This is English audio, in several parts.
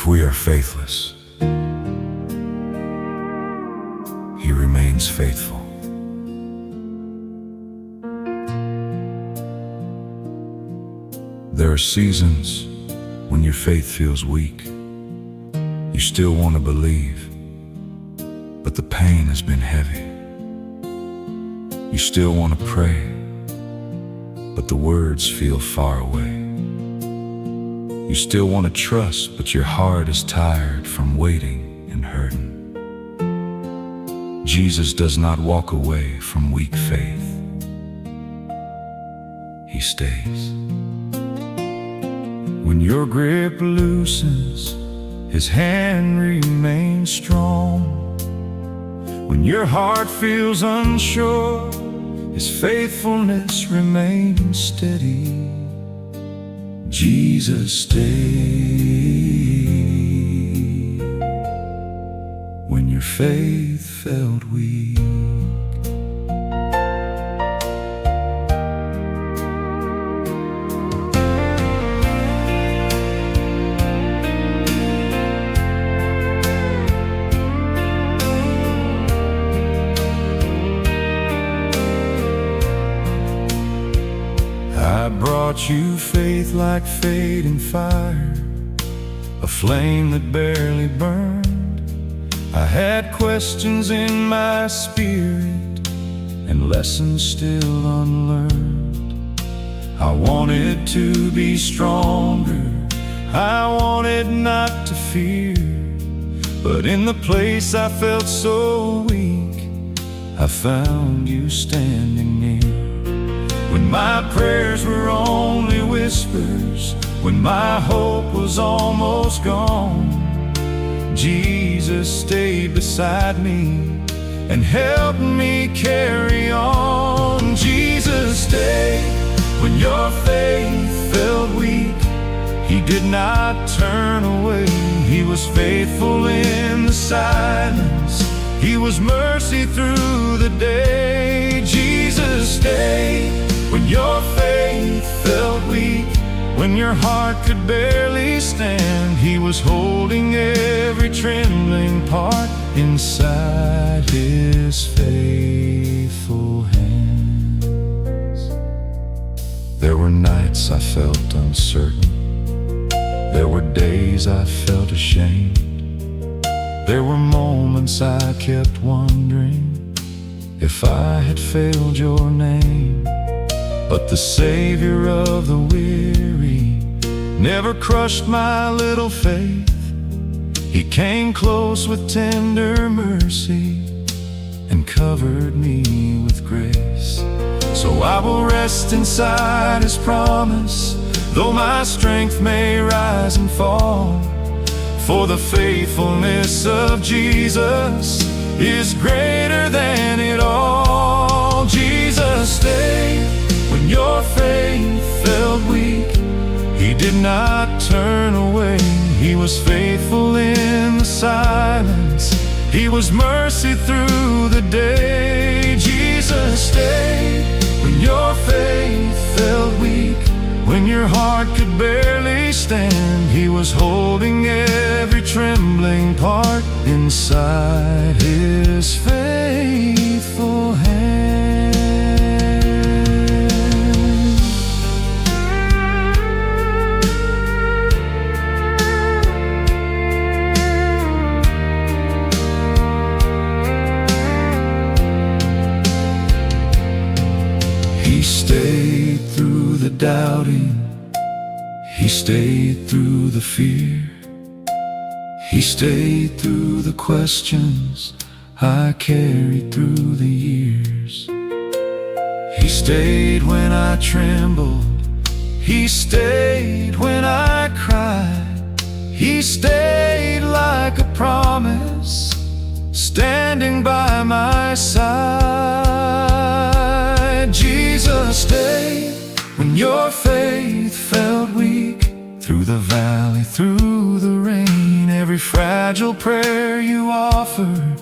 we are faithless, He remains faithful. There are seasons when your faith feels weak. You still want to believe, but the pain has been heavy. You still want to pray, but the words feel far away. You still want to trust, but your heart is tired from waiting and hurting. Jesus does not walk away from weak faith. He stays. When your grip loosens, His hand remains strong. When your heart feels unsure, His faithfulness remains steady. Jesus stayed when your faith felt weak. I brought you faith like fading fire, a flame that barely burned. I had questions in my spirit and lessons still unlearned. I wanted to be stronger, I wanted not to fear, but in the place I felt so weak, I found you standing near. When my prayers were only whispers, when my hope was almost gone, Jesus stayed beside me and helped me carry on. Jesus stayed when your faith felt weak. He did not turn away. He was faithful in the silence. He was mercy through the day. Jesus stayed when your faith felt weak, when your heart could barely stand. He was holding every trembling part inside His faithful hands. There were nights I felt uncertain. There were days I felt ashamed. There were moments I kept wondering if I had failed your name. But the Savior of the weary never crushed my little faith. He came close with tender mercy and covered me with grace. So I will rest inside His promise, though my strength may rise and fall. For the faithfulness of Jesus is greater than it all. Jesus stayed when your faith felt weak. He did not turn away. He was faithful in the silence. He was mercy through the day. Jesus stayed when your faith felt weak, when your heart could barely stand. He was holding every trembling part inside His faithful hand. He stayed through the doubting. He stayed through the fear. He stayed through the questions I carried through the years. He stayed when I trembled. He stayed when I cried. He stayed like a promise, standing by my side. Jesus stayed when your faith felt weak. Through the valley, through the rain, every fragile prayer you offered,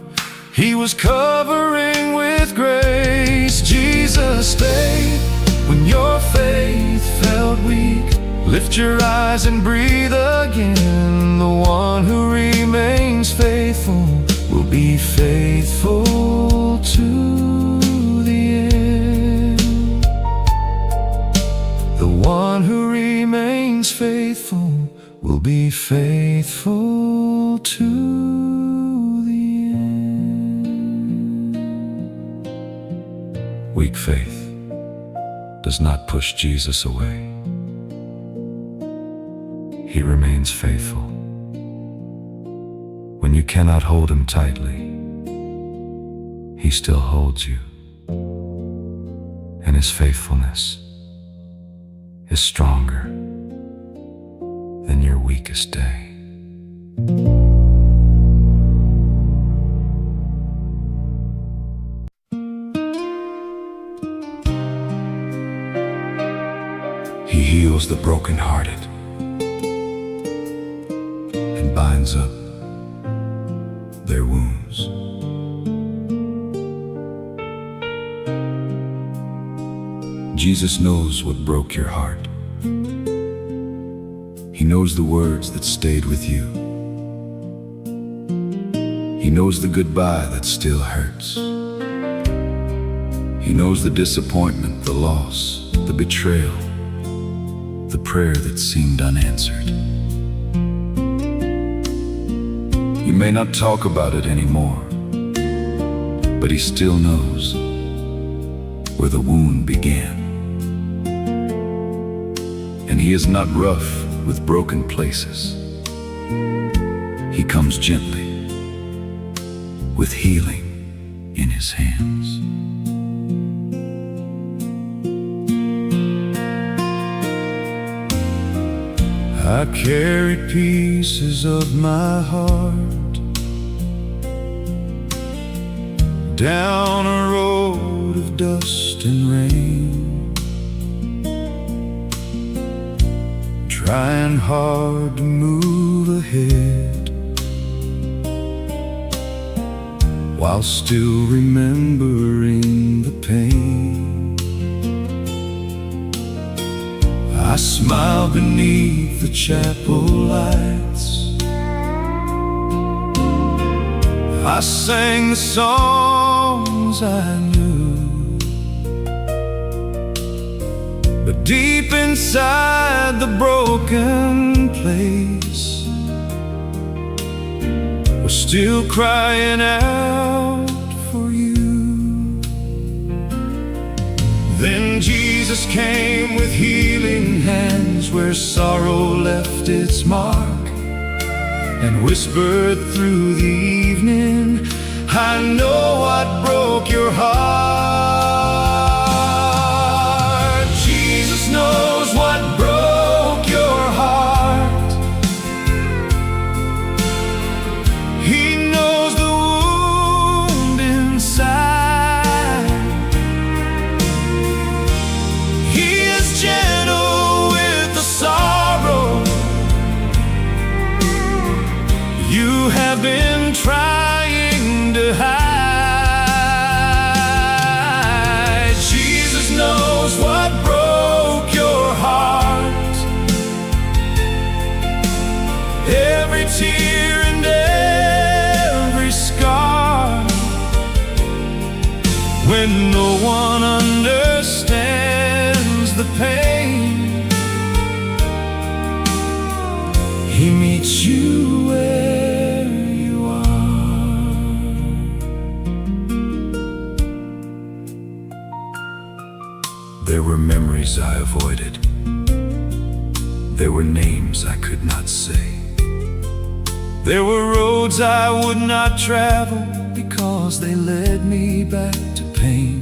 He was covering with grace. Jesus stayed when your faith felt weak. Lift your eyes and breathe again. The one who remains faithful will be faithful to the end. The one who remains faithful will be faithful to the end. Weak faith does not push Jesus away. He remains faithful. When you cannot hold him tightly, he still holds you. And his faithfulness is stronger than your weakest day. He heals the brokenhearted and binds up their wounds. Jesus knows what broke your heart. He knows the words that stayed with you. He knows the goodbye that still hurts. He knows the disappointment, the loss, the betrayal, the prayer that seemed unanswered. You may not talk about it anymore, but he still knows where the wound began. And he is not rough with broken places. He comes gently with healing in his hands. I carried pieces of my heart down a road of dust and rain, trying hard to move ahead while still remembering the pain. I smiled beneath the chapel lights. I sang the songs I knew, but deep inside the broken place was still crying out for you. Then Jesus came with healing hands where sorrow left its mark, and whispered through the evening, I know what broke your heart. Jesus knows what broke your heart. He knows the wound inside. He is gentle with the sorrow you have been trying to hide. Jesus knows what broke your heart. Every tear and every scar. When no one understands the pain, he meets you where you are. There were memories I avoided. There were names I could not say. There were roads I would not travel because they led me back to pain.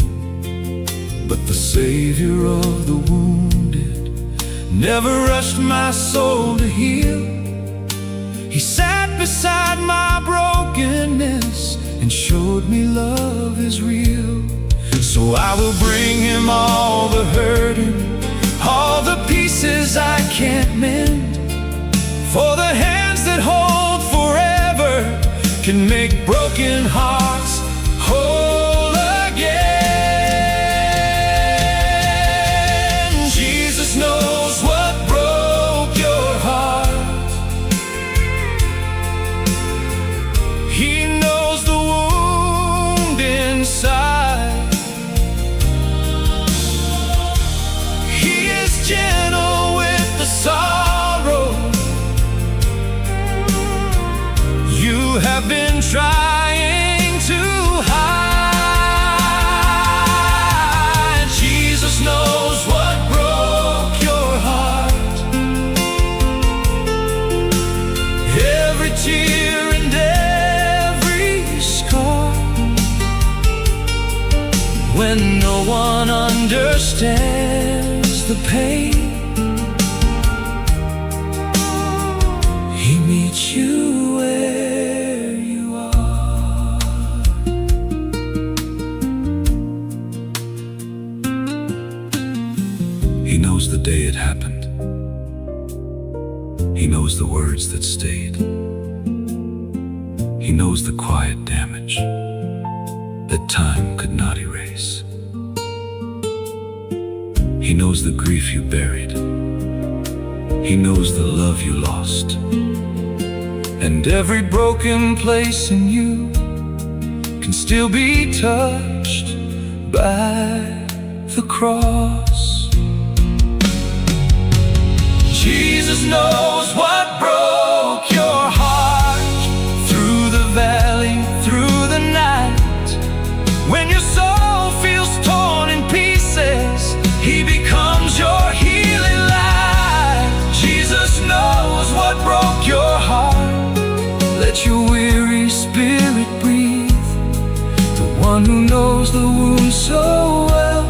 But the Savior of the wounded never rushed my soul to heal. He sat beside my brokenness and showed me love is real. So I will bring him all the hurting, all the pieces I can't mend. For the hands that hold forever can make broken hearts whole again. Jesus knows what broke understands the pain. He meets you where you are. He knows the day it happened. He knows the words that stayed. He knows the quiet damage that time could not erase. He knows the grief you buried. He knows the love you lost. And every broken place in you can still be touched by the cross. Jesus knows what broke your heart, through the valley, through the night. When your soul feels torn in pieces, He becomes your healing light. Jesus knows what broke your heart. Let your weary spirit breathe. The one who knows the wound so well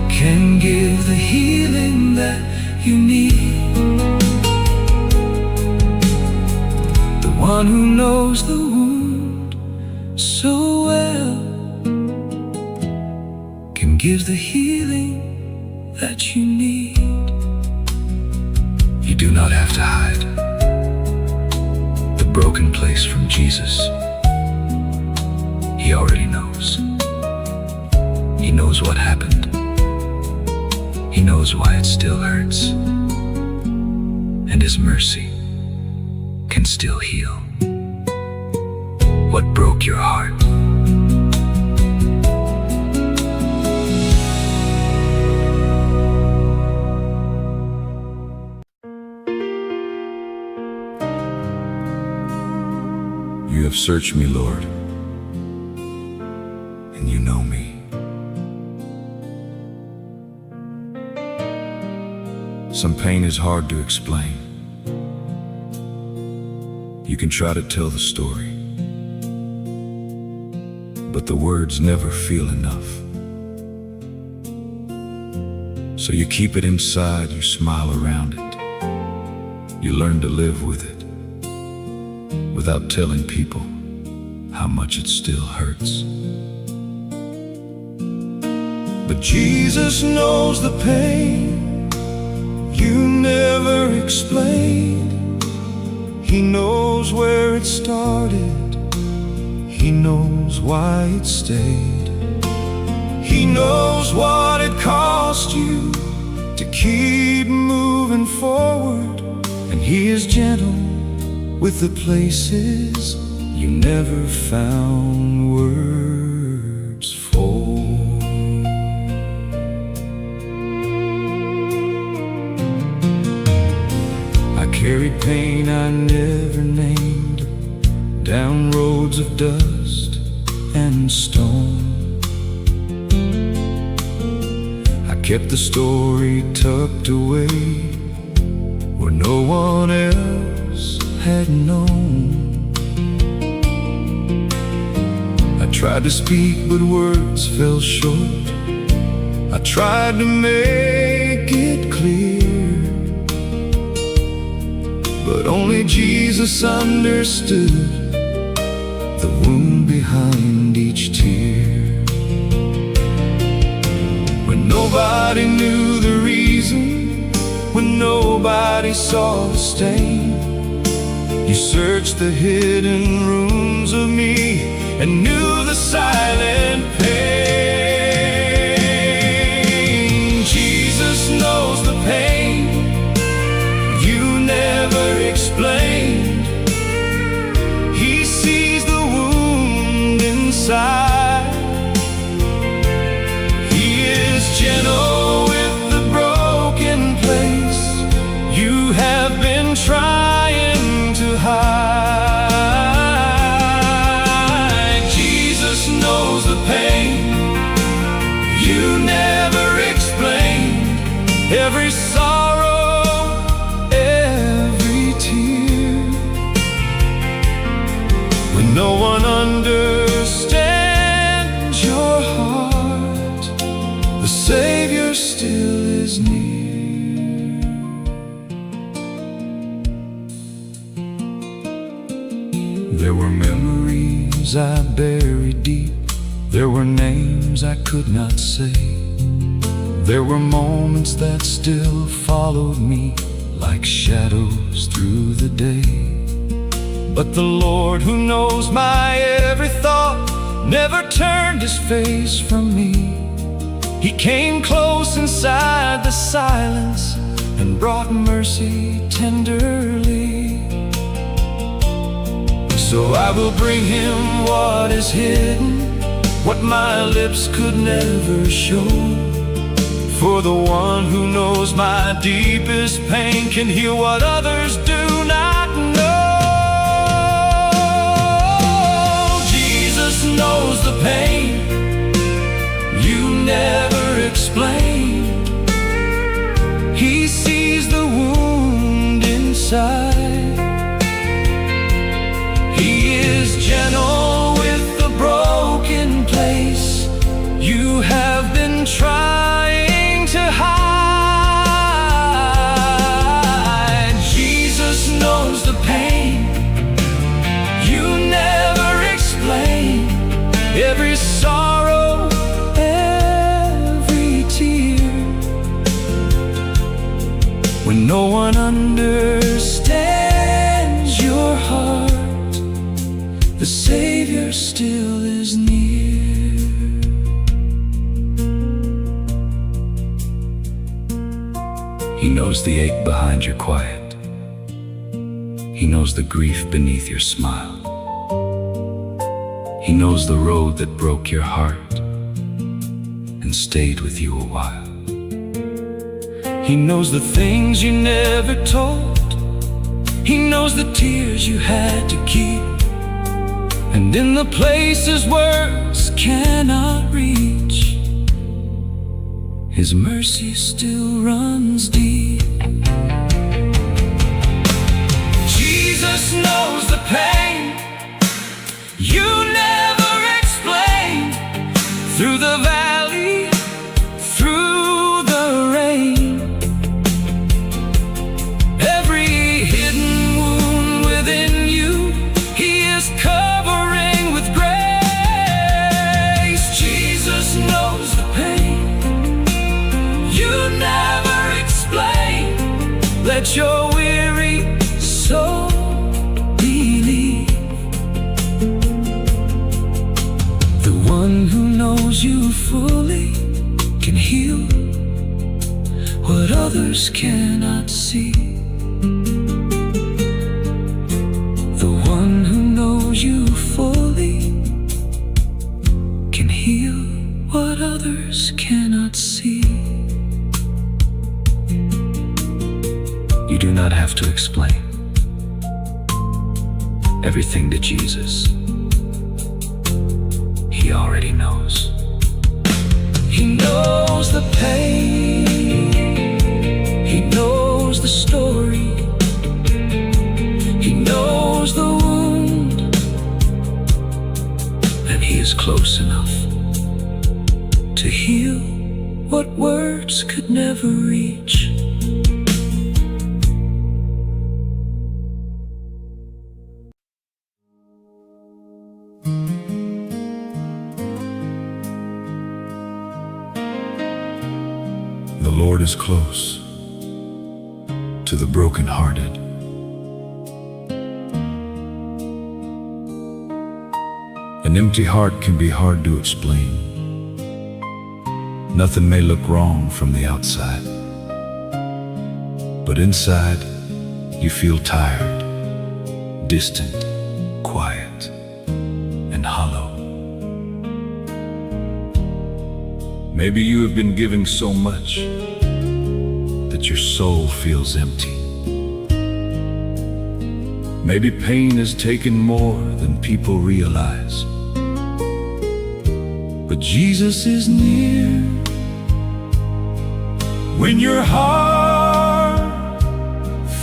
can give the healing that you need. The one who knows the wound so well can give the healing that you need. You do not have to hide the broken place from Jesus. He already knows. He knows what happened. He knows why it still hurts. And His mercy can still heal what broke your heart. You have searched me, Lord, and you know me. Some pain is hard to explain. You can try to tell the story, but the words never feel enough. So you keep it inside, you smile around it. You learn to live with it, without telling people how much it still hurts. But Jesus knows the pain you never explained. He knows where it started. He knows why it stayed. He knows what it cost you to keep moving forward. And He is gentle with the places you never found words for. I carried pain I never named, down roads of dust and stone. I kept the story tucked away where no one else had known. I tried to speak, but words fell short. I tried to make it clear, but only Jesus understood the wound behind each tear. When nobody knew the reason, when nobody saw the stain, You searched the hidden rooms of me and knew the silent pain. Jesus knows the pain you never explained. He sees the wound inside. He is gentle with the broken place you have been trying to hide. Jesus knows the pain you never explained. Every sorrow, every tear. When no one understands your heart, Savior still is near. There were memories I buried deep. There were names I could not say. There were moments that still followed me like shadows through the day. But the Lord, who knows my every thought, never turned His face from me. He came close inside the silence and brought mercy tenderly. So I will bring Him what is hidden, what my lips could never show. For the one who knows my deepest pain can heal what others do not know. Jesus knows the pain you never explained. He sees the wound inside. He is gentle with the broken place you have been trying to hide. Jesus knows the pain you never explained. Every sorrow, every tear. When no one understands your heart, the Savior still is near. He knows the ache behind your quiet. He knows the grief beneath your smile. He knows the road that broke your heart and stayed with you a while. He knows the things you never told. He knows the tears you had to keep. And in the places words cannot reach, His mercy still runs deep. Jesus knows the pain you never explained. Through the valley, through the rain, every hidden wound within you, He is covering with grace. Jesus knows the pain you never explained. Let your weary soul believe. The one who knows you fully can heal what others cannot see. The one who knows you fully can heal what others cannot see. You do not have to explain everything to Jesus. He already knows. He knows the pain. He knows the story. He knows the wound. And He is close enough to heal what words could never reach. The Lord is close to the brokenhearted. An empty heart can be hard to explain. Nothing may look wrong from the outside, but inside you feel tired, distant, quiet, and hollow. Maybe you have been giving so much that your soul feels empty. Maybe pain has taken more than people realize. But Jesus is near. When your heart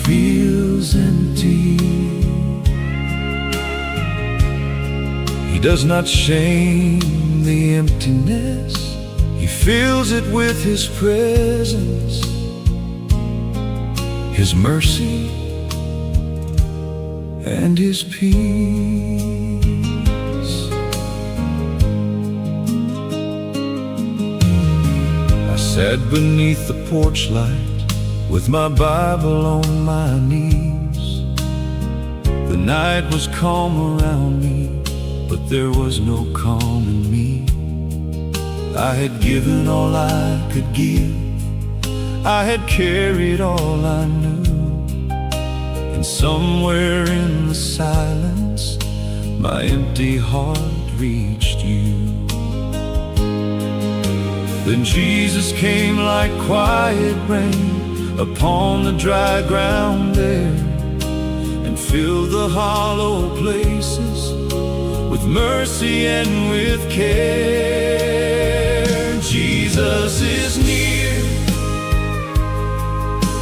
feels empty, He does not shame the emptiness. He fills it with His presence, His mercy, and His peace. I sat beneath the porch light with my Bible on my knees. The night was calm around me, but there was no calm in me. I had given all I could give, I had carried all I knew, and somewhere in the silence my empty heart reached you. Then Jesus came like quiet rain upon the dry ground there, and filled the hollow places with mercy and with care. Jesus is near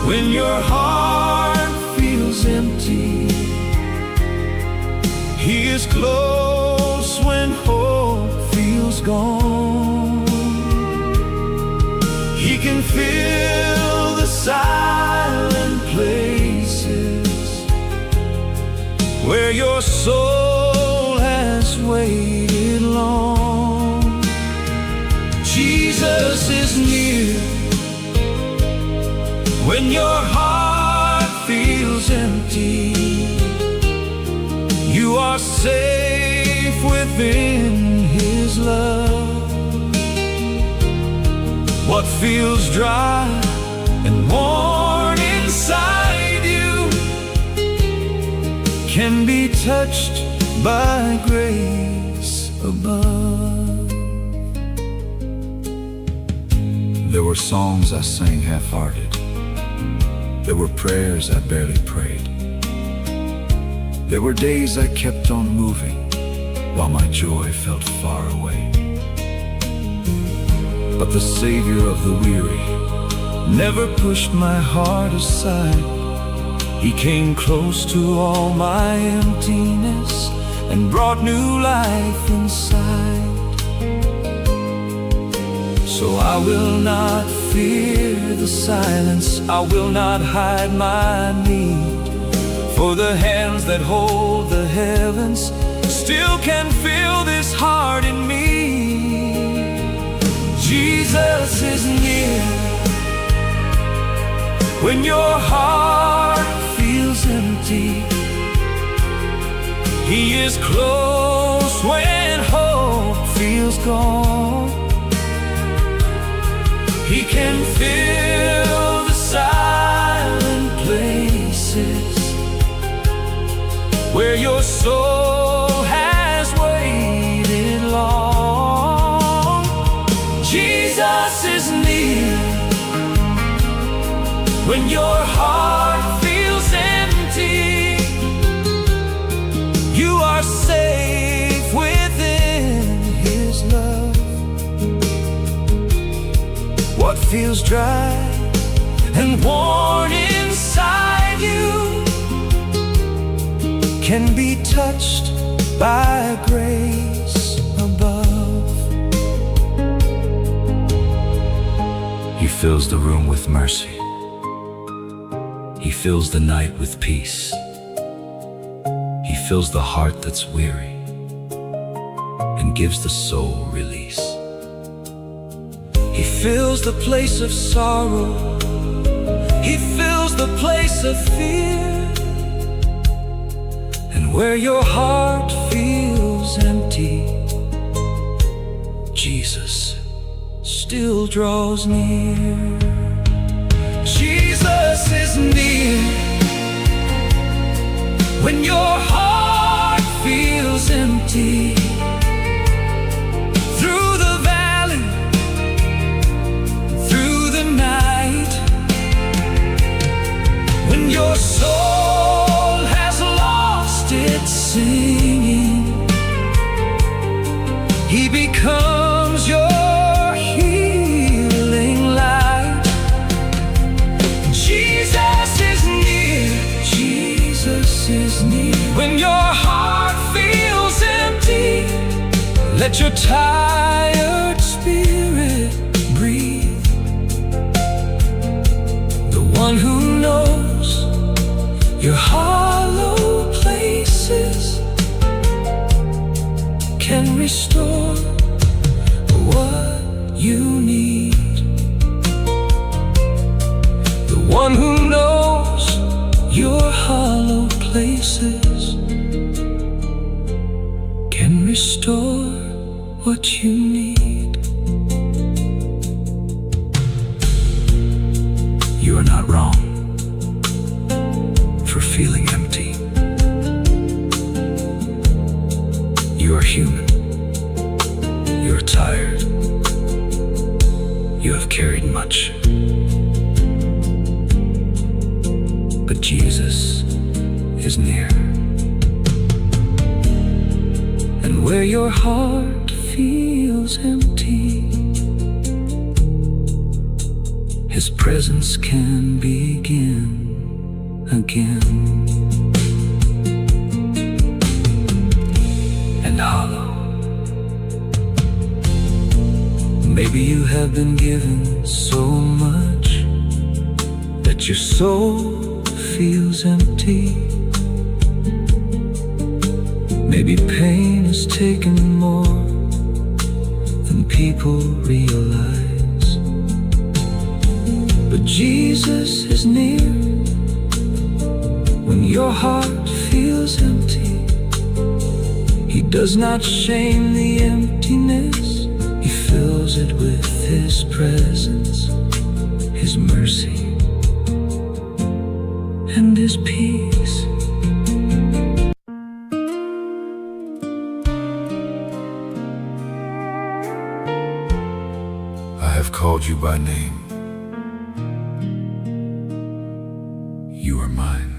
when your heart feels empty. He is close when hope feels gone. He can fill the silent places where your soul has waited long. Jesus is near when your heart feels empty. You are safe within His love. What feels dry and worn inside you can be touched by grace above. There were songs I sang half-hearted. There were prayers I barely prayed. There were days I kept on moving while my joy felt far away. But the Savior of the weary never pushed my heart aside. He came close to all my emptiness and brought new life inside. So I will not fear the silence, I will not hide my need, for the hands that hold the heavens still can feel this heart in me. Jesus is near when your heart feels empty. He is close when hope feels gone. He can fill the silent places where your soul has waited long. Jesus is near when your heart feels empty. You are safe within His love. What feels dry and worn inside you can be touched by grace above. He fills the room with mercy. He fills the night with peace. He fills the heart that's weary and gives the soul release. He fills the place of sorrow. He fills the place of fear. And where your heart feels empty, Jesus still draws near. Jesus is near when your heart feels empty. Through the valley, through the night, when your soul has lost its singing, He becomes your healing light. Jesus is near, Jesus is near. When your heart feels empty, let your tired spirit restore what you need. The one who knows your hollow places can restore what you need. You are not wrong for feeling empty. You are human. You are tired. You have carried much. But Jesus is near. And where your heart feels empty, His presence can begin again. And hollow, maybe you have been given so much that your soul feels empty. Maybe pain has taken more than people realize. But Jesus is near when your heart feels empty. He does not shame the emptiness. He fills it with His presence, His mercy, and His peace. I have called you by name. You are mine.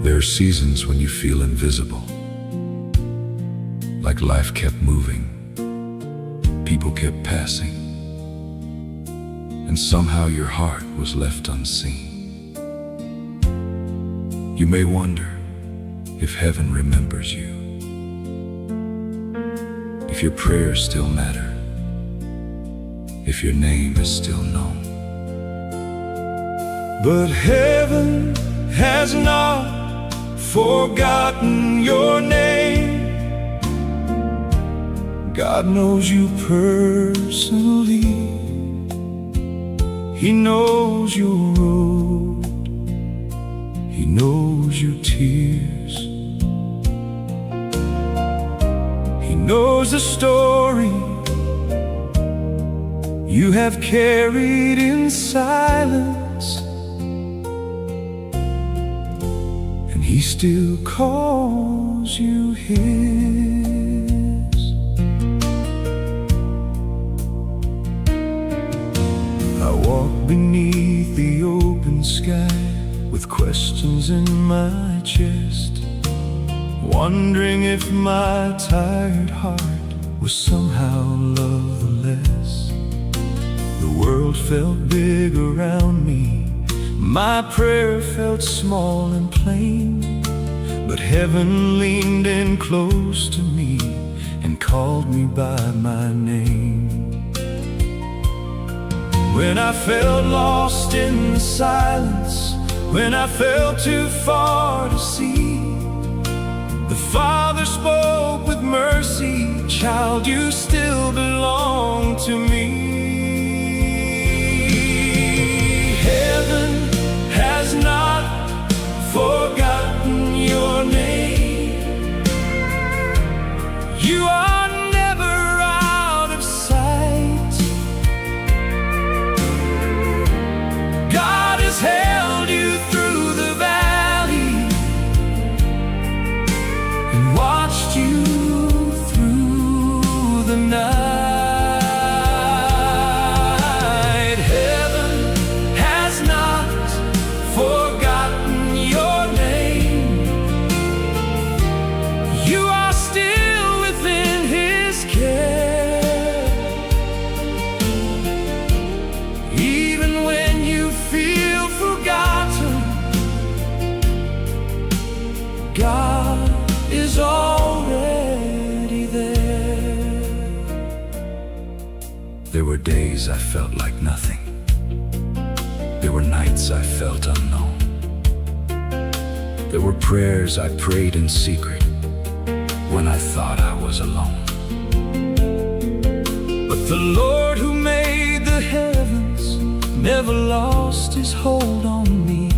There are seasons when you feel invisible, like life kept moving, people kept passing, and somehow your heart was left unseen. You may wonder if heaven remembers you, if your prayers still matter, if your name is still known. But heaven has not forgotten your name. God knows you personally. He knows your road. He knows your tears. He knows the story you have carried in silence. He still calls you His. I walk beneath the open sky with questions in my chest, wondering if my tired heart was somehow loveless. The world felt big around me. My prayer felt small and plain, but heaven leaned in close to me and called me by my name. When I felt lost in the silence, when I felt too far to see, the Father spoke with mercy, "Child, you still belong to me." Heaven has not forgotten your name. You are never out of sight. God has held you through the valley and watched you through the night. God is already there. There were days I felt like nothing, nights I felt unknown. There were prayers I prayed in secret when I thought I was alone. But the Lord who made the heavens never lost his hold on me.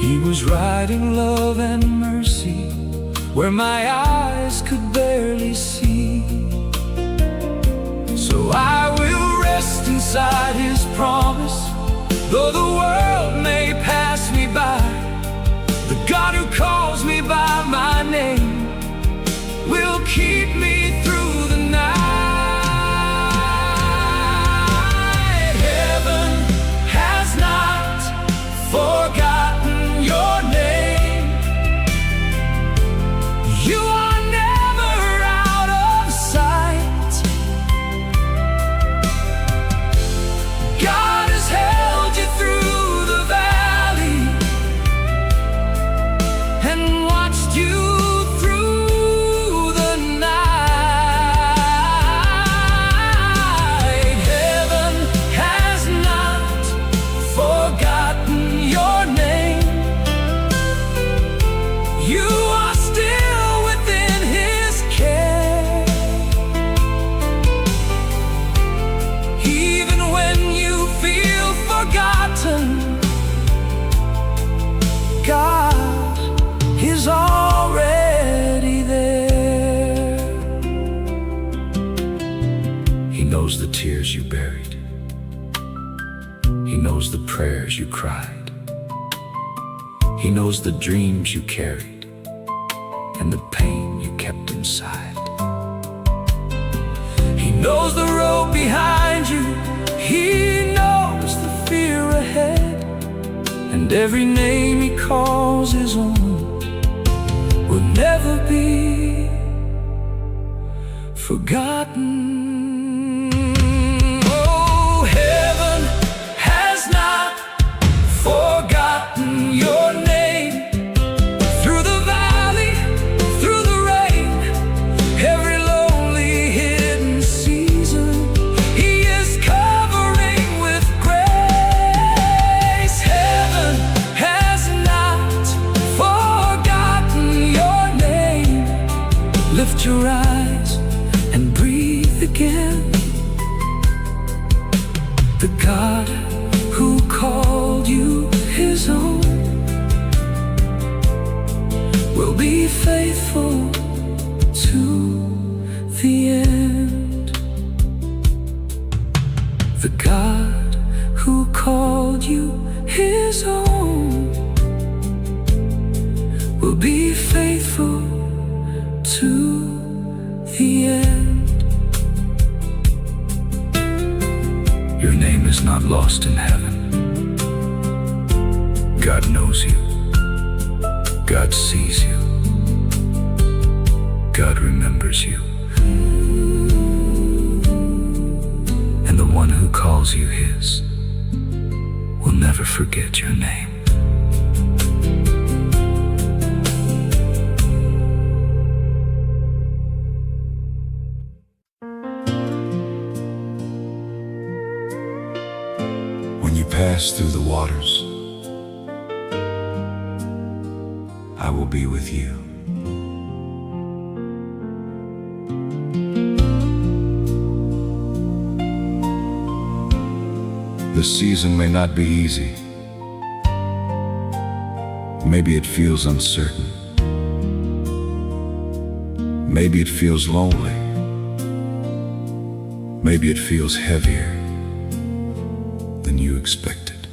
He was writing love and mercy where my eyes could barely see. So I will rest inside his promise, though the world may pass me by. The God who calls me by my name will keep me through the night. Heaven has not forgotten your name. You are never out of sight. God has held you through the valley and watched you through the night. Heaven has not forgotten your name. You are still within his care. Even when you feel forgotten, God is already there. He knows the tears you buried. He knows the prayers you cried. He knows the dreams you carried and the pain you kept inside. He knows the road behind you. He knows the fear ahead. And every name he calls his own will never be forgotten. Oh, heaven has not forgotten your name. Through the valley, through the rain, every lonely hidden season, he is covering with grace. Heaven has not forgotten your name. Lift your eyes and breathe again. The God who called you his own will be faithful to the end. The God who called you his own will be faithful to the end. Your name is not lost in heaven. God knows you. God sees you. God remembers you. And the one who calls you his will never forget your name. When you pass through the waters, I will be with you. The season may not be easy. Maybe it feels uncertain. Maybe it feels lonely. Maybe it feels heavier than you expected.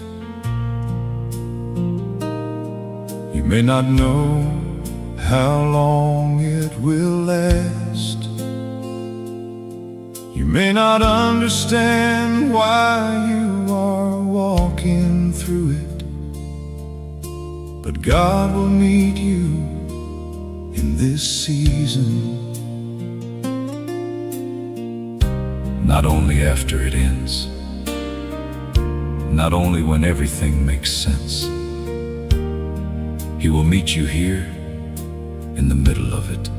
You may not know how long it will last. You may not understand why you are walking through it, but God will meet you in this season. Not only after it ends, not only when everything makes sense. He will meet you here in the middle of it,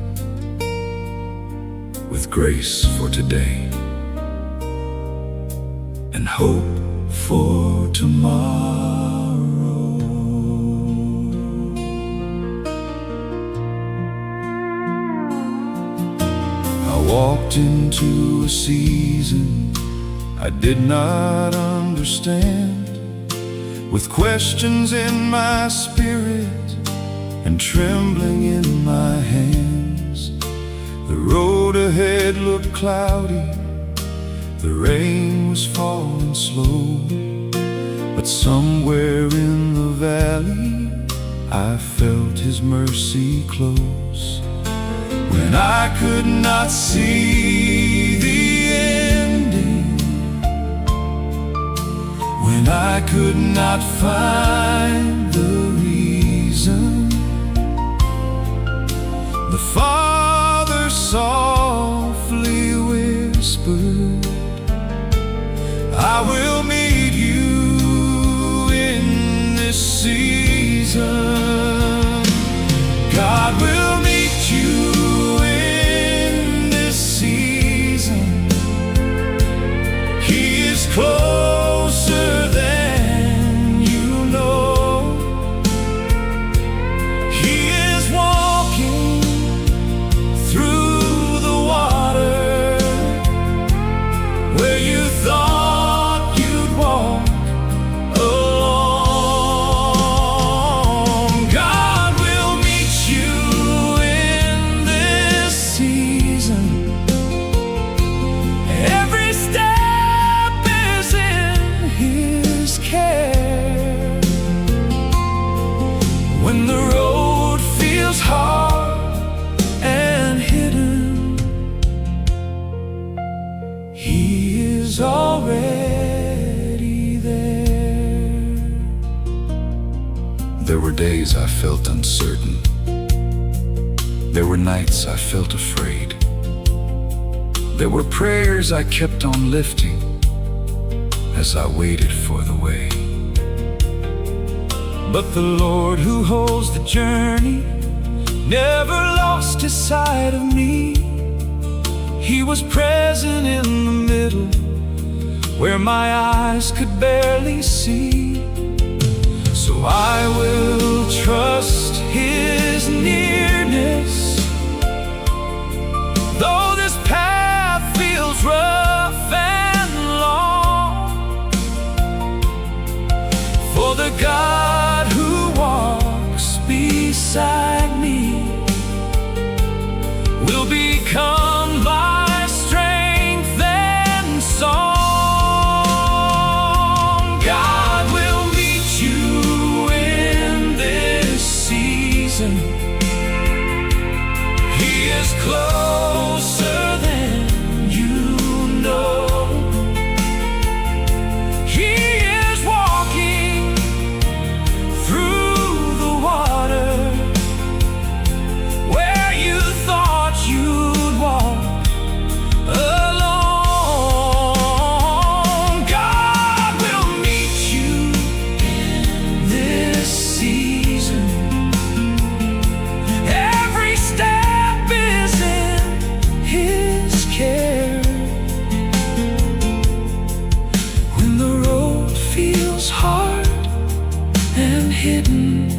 with grace for today and hope for tomorrow. walked into a season I did not understand, with questions in my spirit and trembling in my hands. The road ahead looked cloudy, the rain was falling slow, but somewhere in the valley I felt His mercy close. When I could not see the ending, when I could not find the reason, the Father softly whispered, I will meet you in this season. God will meet you in this season. He is closer than you know. He is walking through the water where you thought you'd walk alone. God will meet you in this season. Every step is in His care. When the road feels hard and hidden, He is already there. There were days I felt uncertain. There were nights I felt afraid. There were prayers I kept on lifting as I waited for the way. But the Lord who holds the journey never lost His sight of me. He was present in the middle where my eyes could barely see. So I will trust His nearness, though this path feels rough and long. For the God who walks beside me will become my strength and song. God will meet you in this season. He is closer than you know. He is walking through the water where you thought you'd walk alone. God will meet you in this season. Every step is in His care. When the road feels hard and hidden,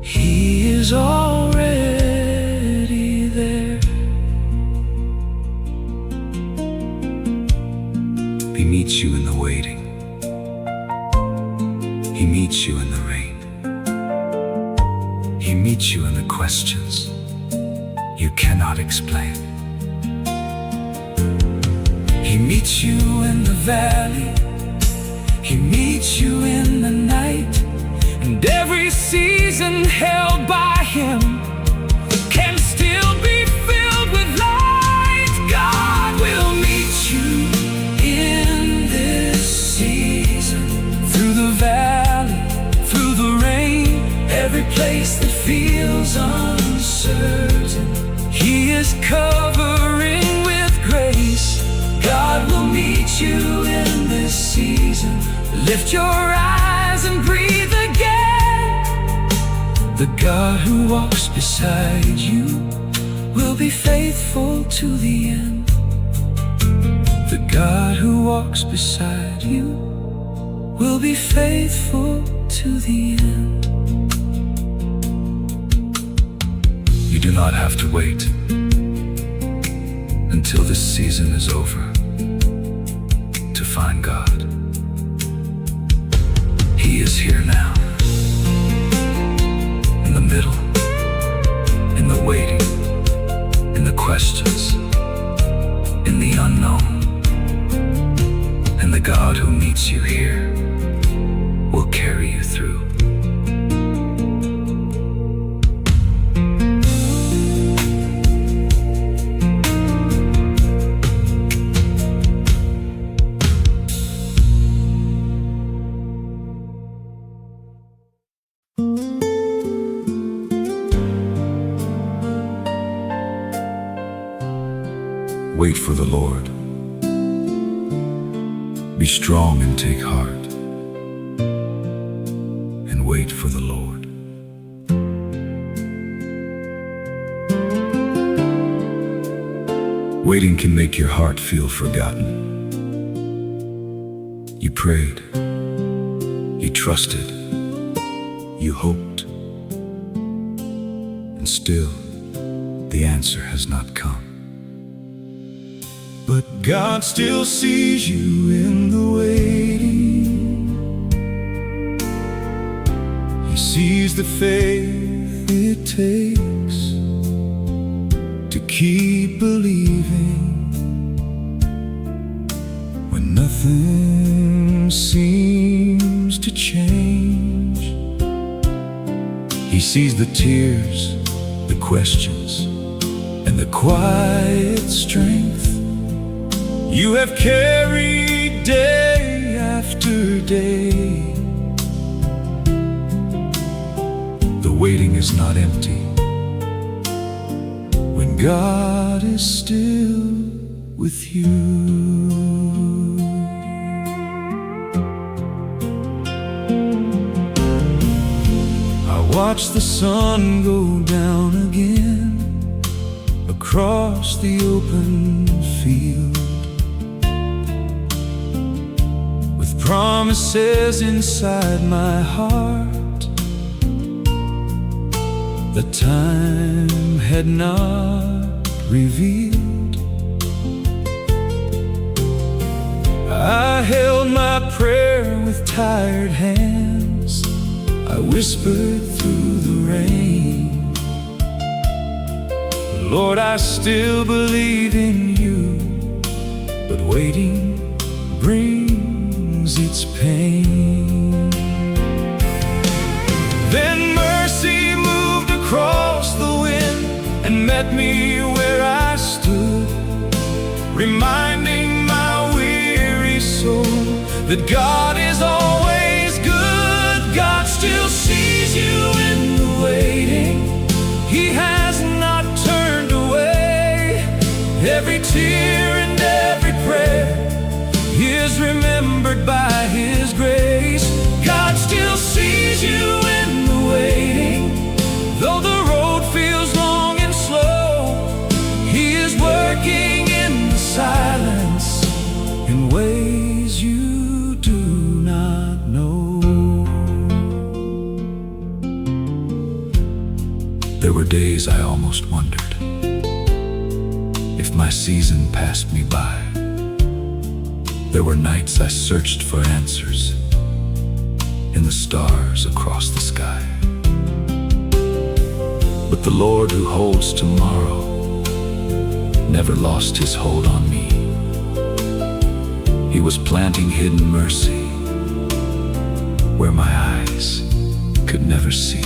He is already there. He meets you in the waiting. He meets you in the rain. He meets you in the questions you cannot explain. He meets you in the valley. He meets you in the night. And every season held by Him can still be filled with light. God will meet you in this season. Through the valley, through the rain, every place that feels uncertain, He is covering with grace. God will meet you in this season. Lift your eyes and breathe again. The God who walks beside you will be faithful to the end. The God who walks beside you will be faithful to the end. You do not not have to wait until this season is over to find God. He is here now, in the middle, in the waiting, in the questions, in the unknown. And the God who meets you here will carry you through. Wait for the Lord. Be strong and take heart, and wait for the Lord. Waiting can make your heart feel forgotten. You prayed, you trusted, you hoped, and still the answer has not come. But God still sees you in the waiting. He sees the faith it takes to keep believing when nothing seems to change. He sees the tears, the questions, and the quiet strength you have carried day after day. The waiting is not empty when God is still with you. I watch the sun go down again across the open field, promises inside my heart that time had not revealed. I held my prayer with tired hands. I whispered through the rain, Lord, I still believe in you, but waiting brings its pain. Then mercy moved across the wind and met me where I stood, reminding my weary soul that God is always good. God still sees you in the waiting. He has not turned away. Every tear and every prayer is remembered by His grace. God still sees you in the waiting. Though the road feels long and slow, He is working in the silence in ways you do not know. There were days I almost wondered if my season passed me by. There were nights I searched for answers in the stars across the sky. But the Lord who holds tomorrow never lost His hold on me. He was planting hidden mercy where my eyes could never see.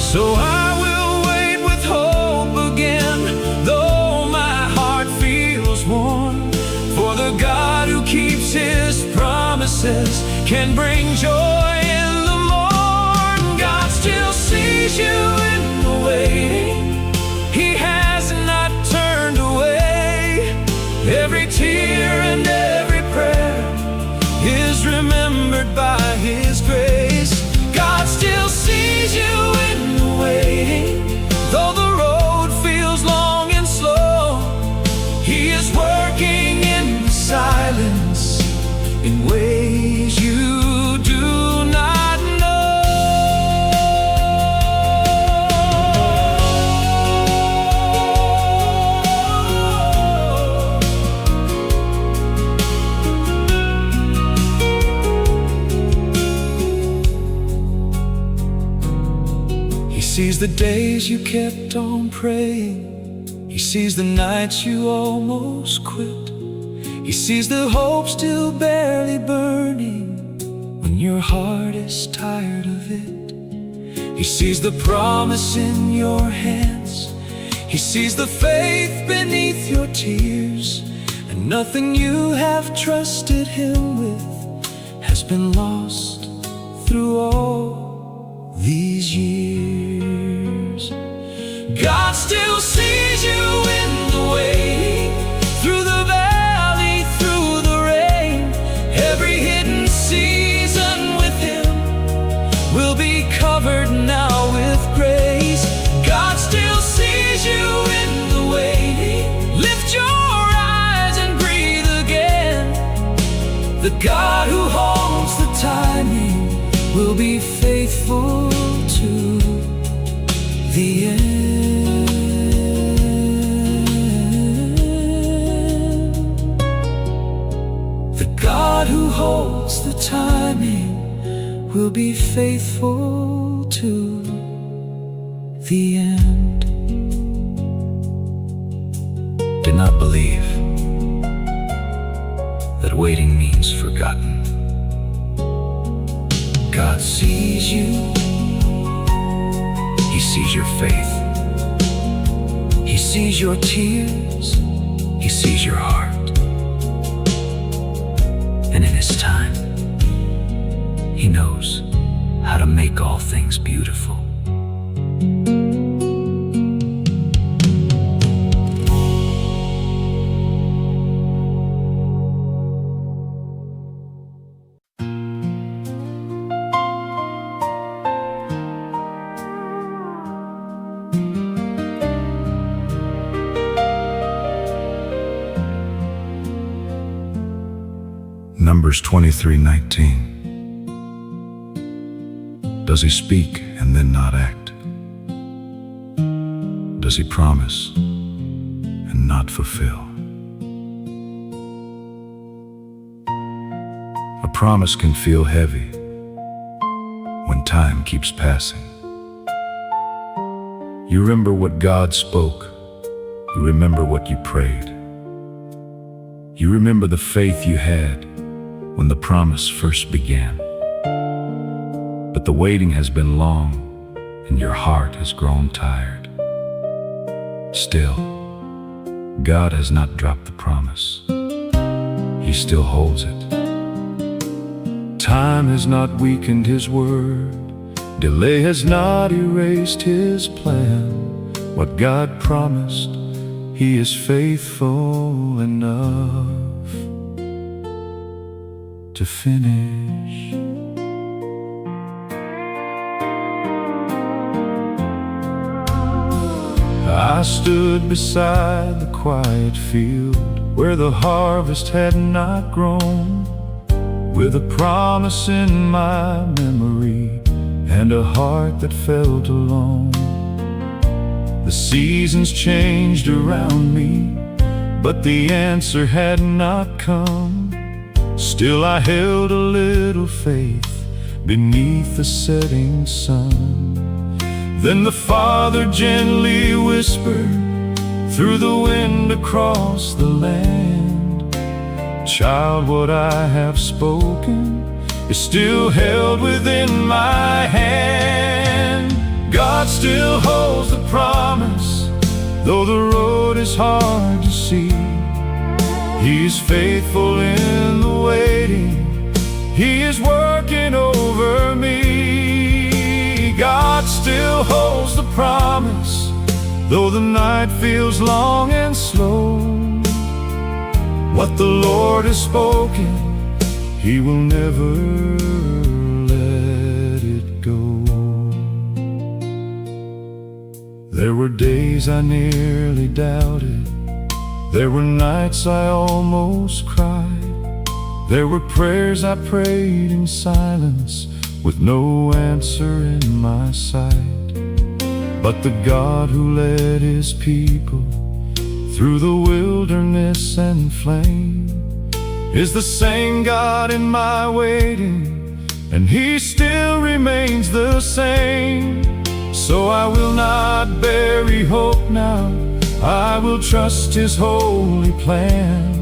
So I will wait with hope again, though my heart feels worn. For the God who keeps His promises can bring joy in the morn. God still sees you in the waiting. He has not turned away. Every tear and every prayer is remembered by His grace. God still sees you in the waiting. Though the road feels long and slow, He is working in silence in ways you do not know. sees the days you kept on praying. He sees the nights you almost quit. He sees the hope still barely burning when your heart is tired of it. He sees the promise in your hands. He sees the faith beneath your tears. And nothing you have trusted Him with has been lost through all these years. God still sees you in the waiting, through the valley, through the rain. Every hidden season with Him will be covered now with grace. God still sees you in the waiting. Lift your eyes and breathe again. The God who holds the timing will be faithful to the end. The God who holds the timing will be faithful to the end. Do not believe that waiting means forgotten. God sees you. He sees your faith. He sees your tears. He sees your heart. And in His time, He knows how to make all things beautiful. Numbers 23:19. Does He speak and then not act? Does He promise and not fulfill? A promise can feel heavy when time keeps passing. You remember what God spoke. You remember what you prayed. You remember the faith you had when the promise first began. But the waiting has been long and your heart has grown tired. Still, God has not dropped the promise. He still holds it. Time has not weakened His word. Delay has not erased His plan. What God promised, He is faithful enough to finish. I stood beside the quiet field where the harvest had not grown, with a promise in my memory and a heart that felt alone. The seasons changed around me, but the answer had not come. Still I held a little faith beneath the setting sun. Then the Father gently whispered through the wind across the land, "Child, what I have spoken is still held within my hand." God still holds the promise, though the road is hard to see. He is faithful in the waiting. He is working over me. God still holds the promise, though the night feels long and slow. What the Lord has spoken, He will never let it go. There were days I nearly doubted. There were nights I almost cried. There were prayers I prayed in silence with no answer in my sight. But the God who led His people through the wilderness and flame is the same God in my waiting, and He still remains the same. So I will not bury hope now, I will trust His holy plan.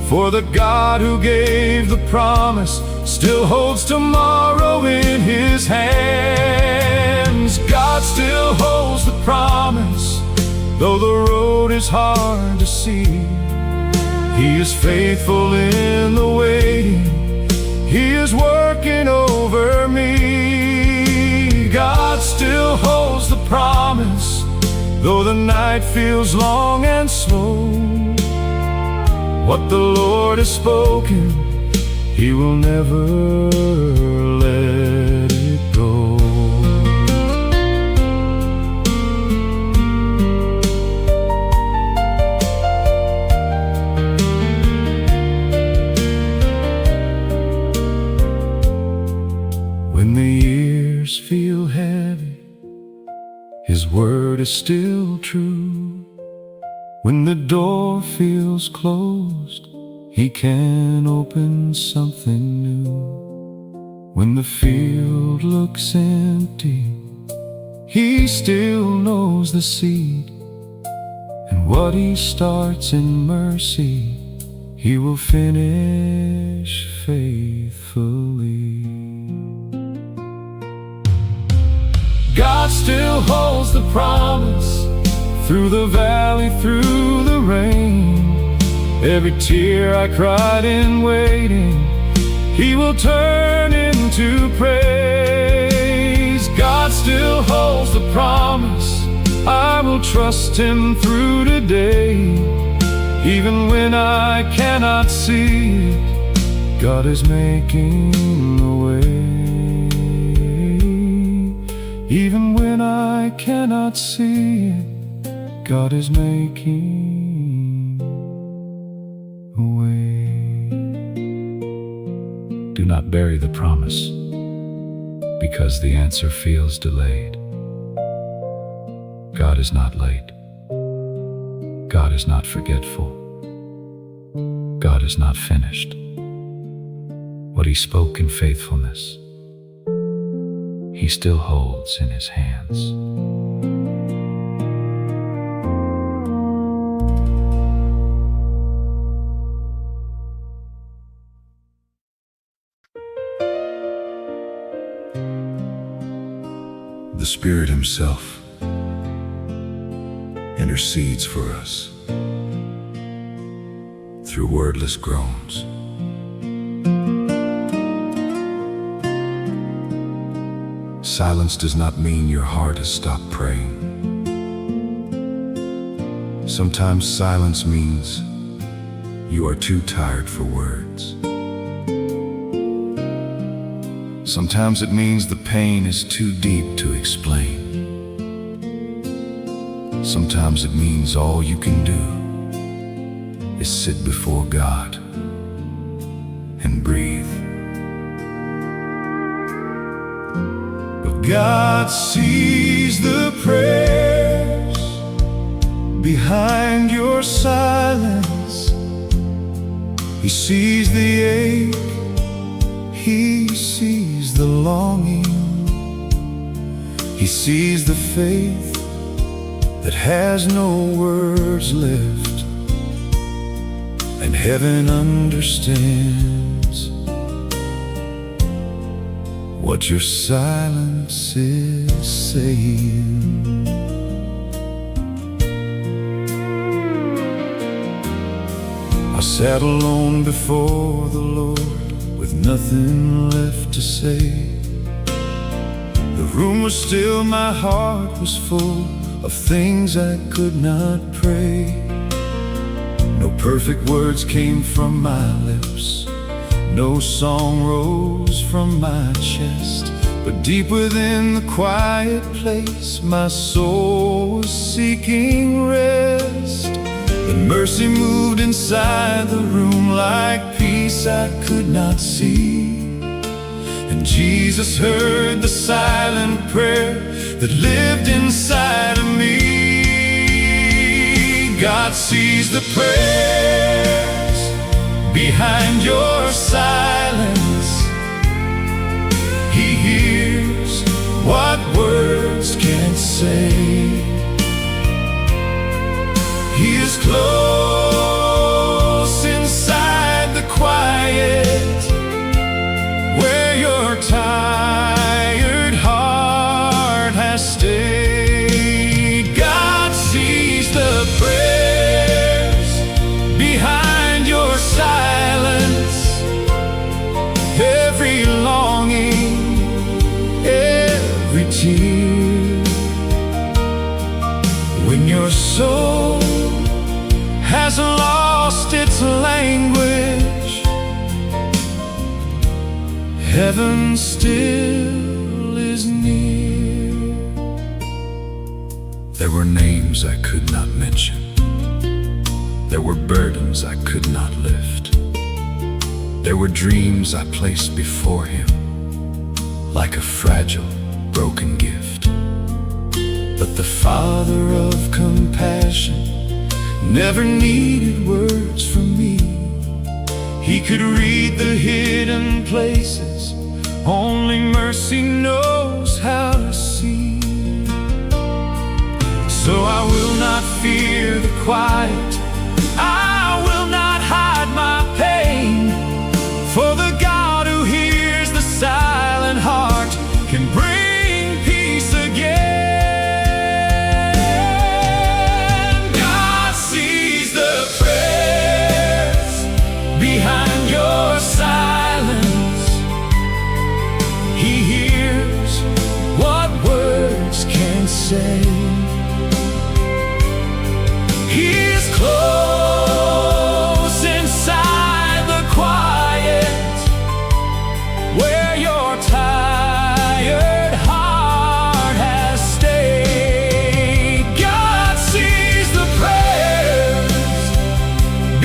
For the God who gave the promise still holds tomorrow in His hands. God still holds the promise, though the road is hard to see. He is faithful in the waiting, He is working over me. God still holds the promise, though the night feels long and slow. What the Lord has spoken, He will never let it go. When the years feel heavy, His word is still true. When the door feels closed, He can open something new. When the field looks empty, He still knows the seed. And what He starts in mercy, He will finish faithfully. God still holds the promise, through the valley, through the rain. Every tear I cried in waiting, He will turn into praise. God still holds the promise, I will trust Him through today. Even when I cannot see it, God is making a way. Even when I cannot see it, God is making a way. Do not bury the promise because the answer feels delayed. God is not late. God is not forgetful. God is not finished. What He spoke in faithfulness, He still holds in His hands. The Spirit Himself intercedes for us through wordless groans. Silence does not mean your heart has stopped praying. Sometimes silence means you are too tired for words. Sometimes it means the pain is too deep to explain. Sometimes it means all you can do is sit before God and breathe. But God sees the prayers behind your silence. He sees the ache, He sees the longing. He sees the faith that has no words left, and heaven understands what your silence is saying. I sat alone before the Lord with nothing left to say. The room was still, my heart was full of things I could not pray. No perfect words came from my lips, no song rose from my chest, but deep within the quiet place, my soul was seeking rest. And mercy moved inside the room like peace I could not see. And Jesus heard the silent prayer that lived inside of me. God sees the prayers behind your silence. He hears what words can't still is near. There were names I could not mention. There were burdens I could not lift. There were dreams I placed before him, like a fragile, broken gift. But the Father of compassion never needed words from me. He could read the hidden places only mercy knows how to see. So I will not fear the quiet, I will not hide my pain, for the God who hears the silent heart can bring peace again. God sees the prayers behind your silence. He hears what words can't say. He is close inside the quiet, where your tired heart has stayed. God sees the prayers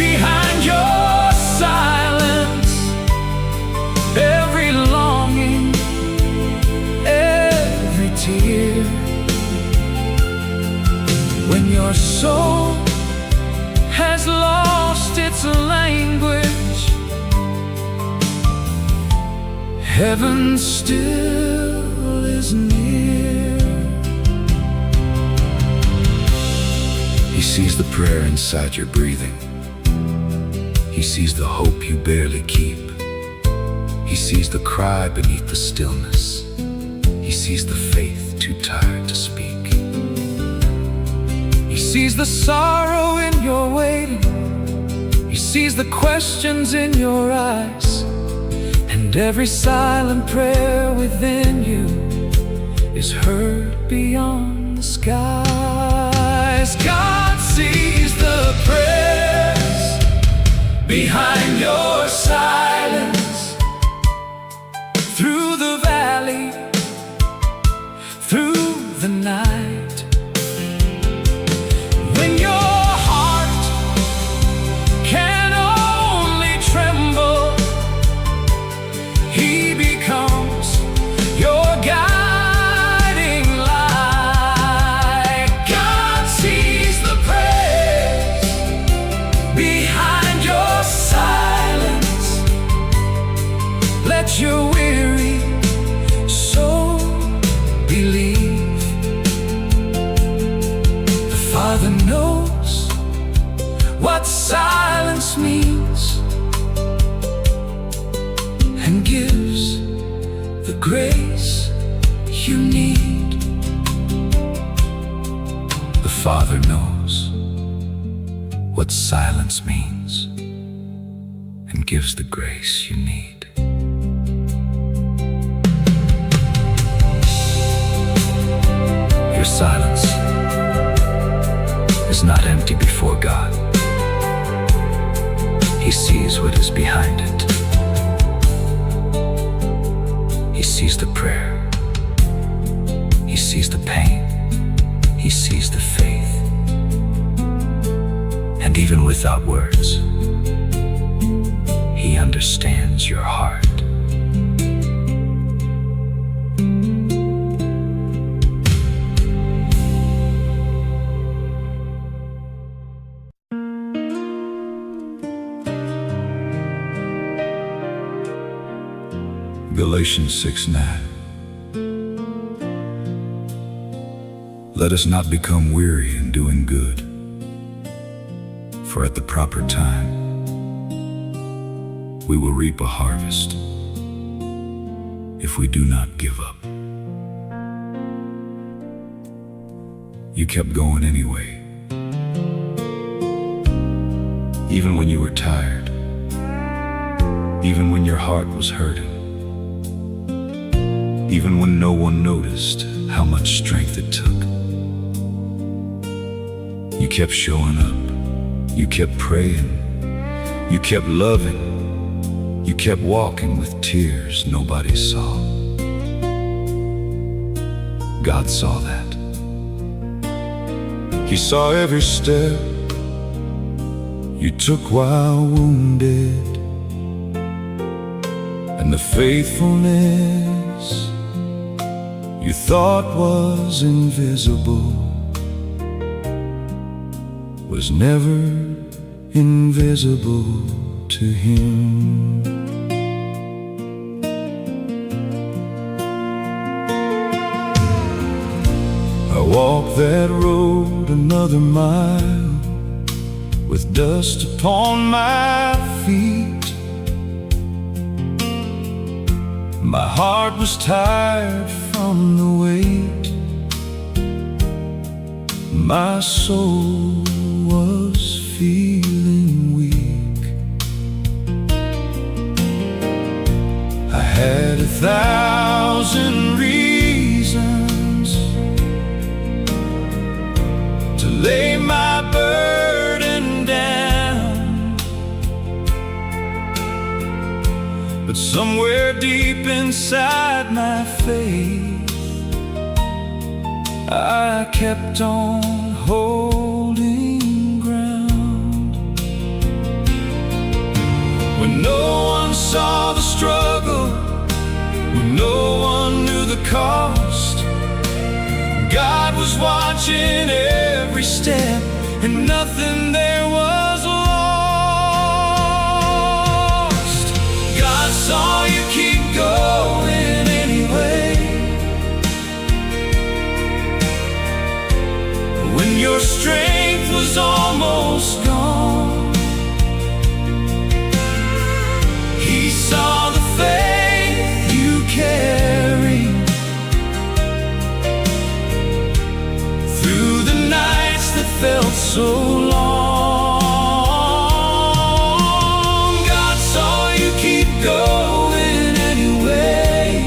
behind your silence, every longing, every tear. When your soul has lost its language, heaven still is near. He sees the prayer inside your breathing. He sees the hope you barely keep. He sees the cry beneath the stillness. He sees the faith too tired to speak. He sees the sorrow in your waiting. He sees the questions in your eyes. And every silent prayer within you is heard beyond the skies. God sees the prayers behind your silence, through the valley, through the night. When your heart can only tremble, he becomes your guiding light. God sees the prayers behind your silence. Let your weary soul believe. The Father knows what silence means and gives the grace you need. The Father knows what silence means and gives the grace you need. Your silence is not empty before God. He sees what is behind it. He sees the prayer. He sees the pain. He sees the faith. And even without words, he understands your heart. Galatians 6:9. Let us not become weary in doing good, for at the proper time we will reap a harvest if we do not give up. You kept going anyway, even when you were tired, even when your heart was hurting, even when no one noticed how much strength it took. You kept showing up, you kept praying, you kept loving, you kept walking with tears nobody saw. God saw that. He saw every step you took while wounded, and the faithfulness you thought was invisible was never invisible to Him. I walked that road another mile with dust upon my feet. My heart was tired from the weight. My soul was feeling weak. I had 1,000 reasons to lay my burden down, but somewhere deep inside my faith, I kept on holding ground. When no one saw the struggle, when no one knew the cost, God was watching every step, and nothing there was lost. God saw you keep going anyway. When your strength was almost gone, He saw the faith you carried through the nights that felt so long. God saw you keep going anyway.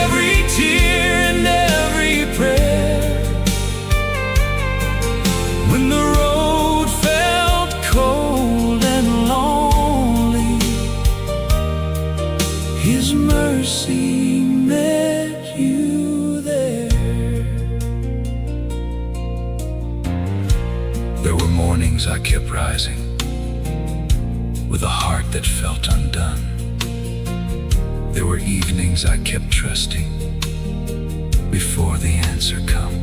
Every tear and every prayer, when the road felt cold and lonely, His mercy met you there. There were mornings I kept rising with a heart that felt undone. There were evenings I kept trusting before the answer come.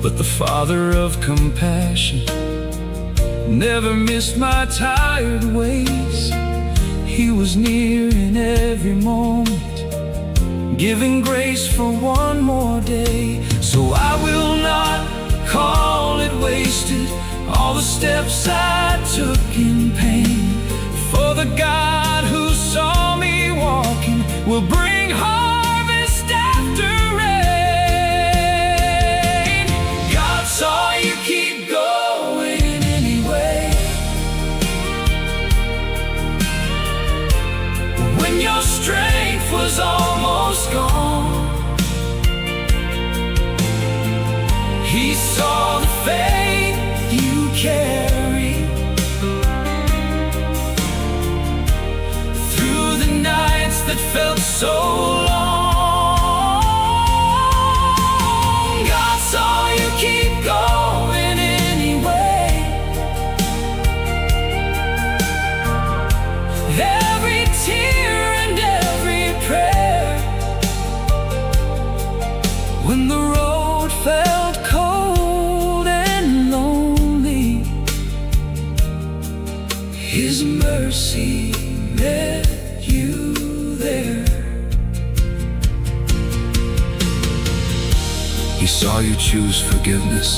But the Father of compassion never missed my tired ways. He was near in every moment, giving grace for one more day. So I will not call it wasted, all the steps I took in pain. For the God who saw me walking will bring harvest after rain. God saw you keep going anyway. When your strength was almost gone, He saw the faith you carried through the nights that felt so long. God saw you keep going anyway. Every tear and every prayer, when the road felt cold and lonely, His mercy met you there. He saw you choose forgiveness.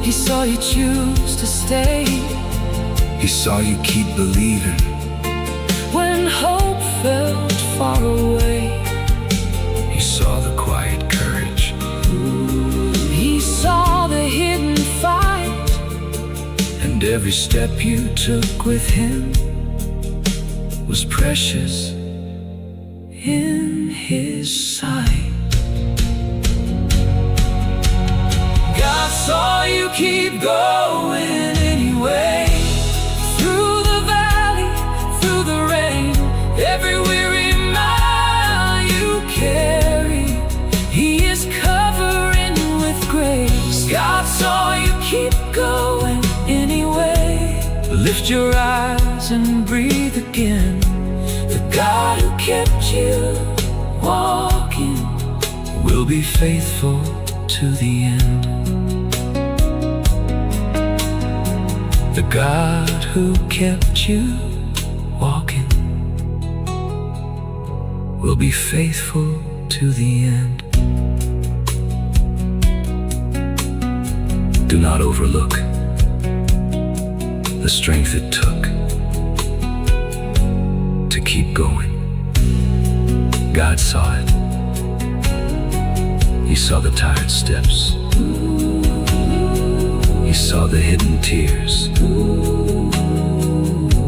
He saw you choose to stay. He saw you keep believing When hope felt far away, He saw the quiet courage. He saw the hidden fight, And every step you took with Him was precious in His sight. God saw you keep going anyway. Through the valley, through the rain, keep going anyway. Lift your eyes and breathe again. The God who kept you walking will be faithful to the end. The God who kept you walking will be faithful to the end. Do not overlook the strength it took to keep going. God saw it. He saw the tired steps. He saw the hidden tears.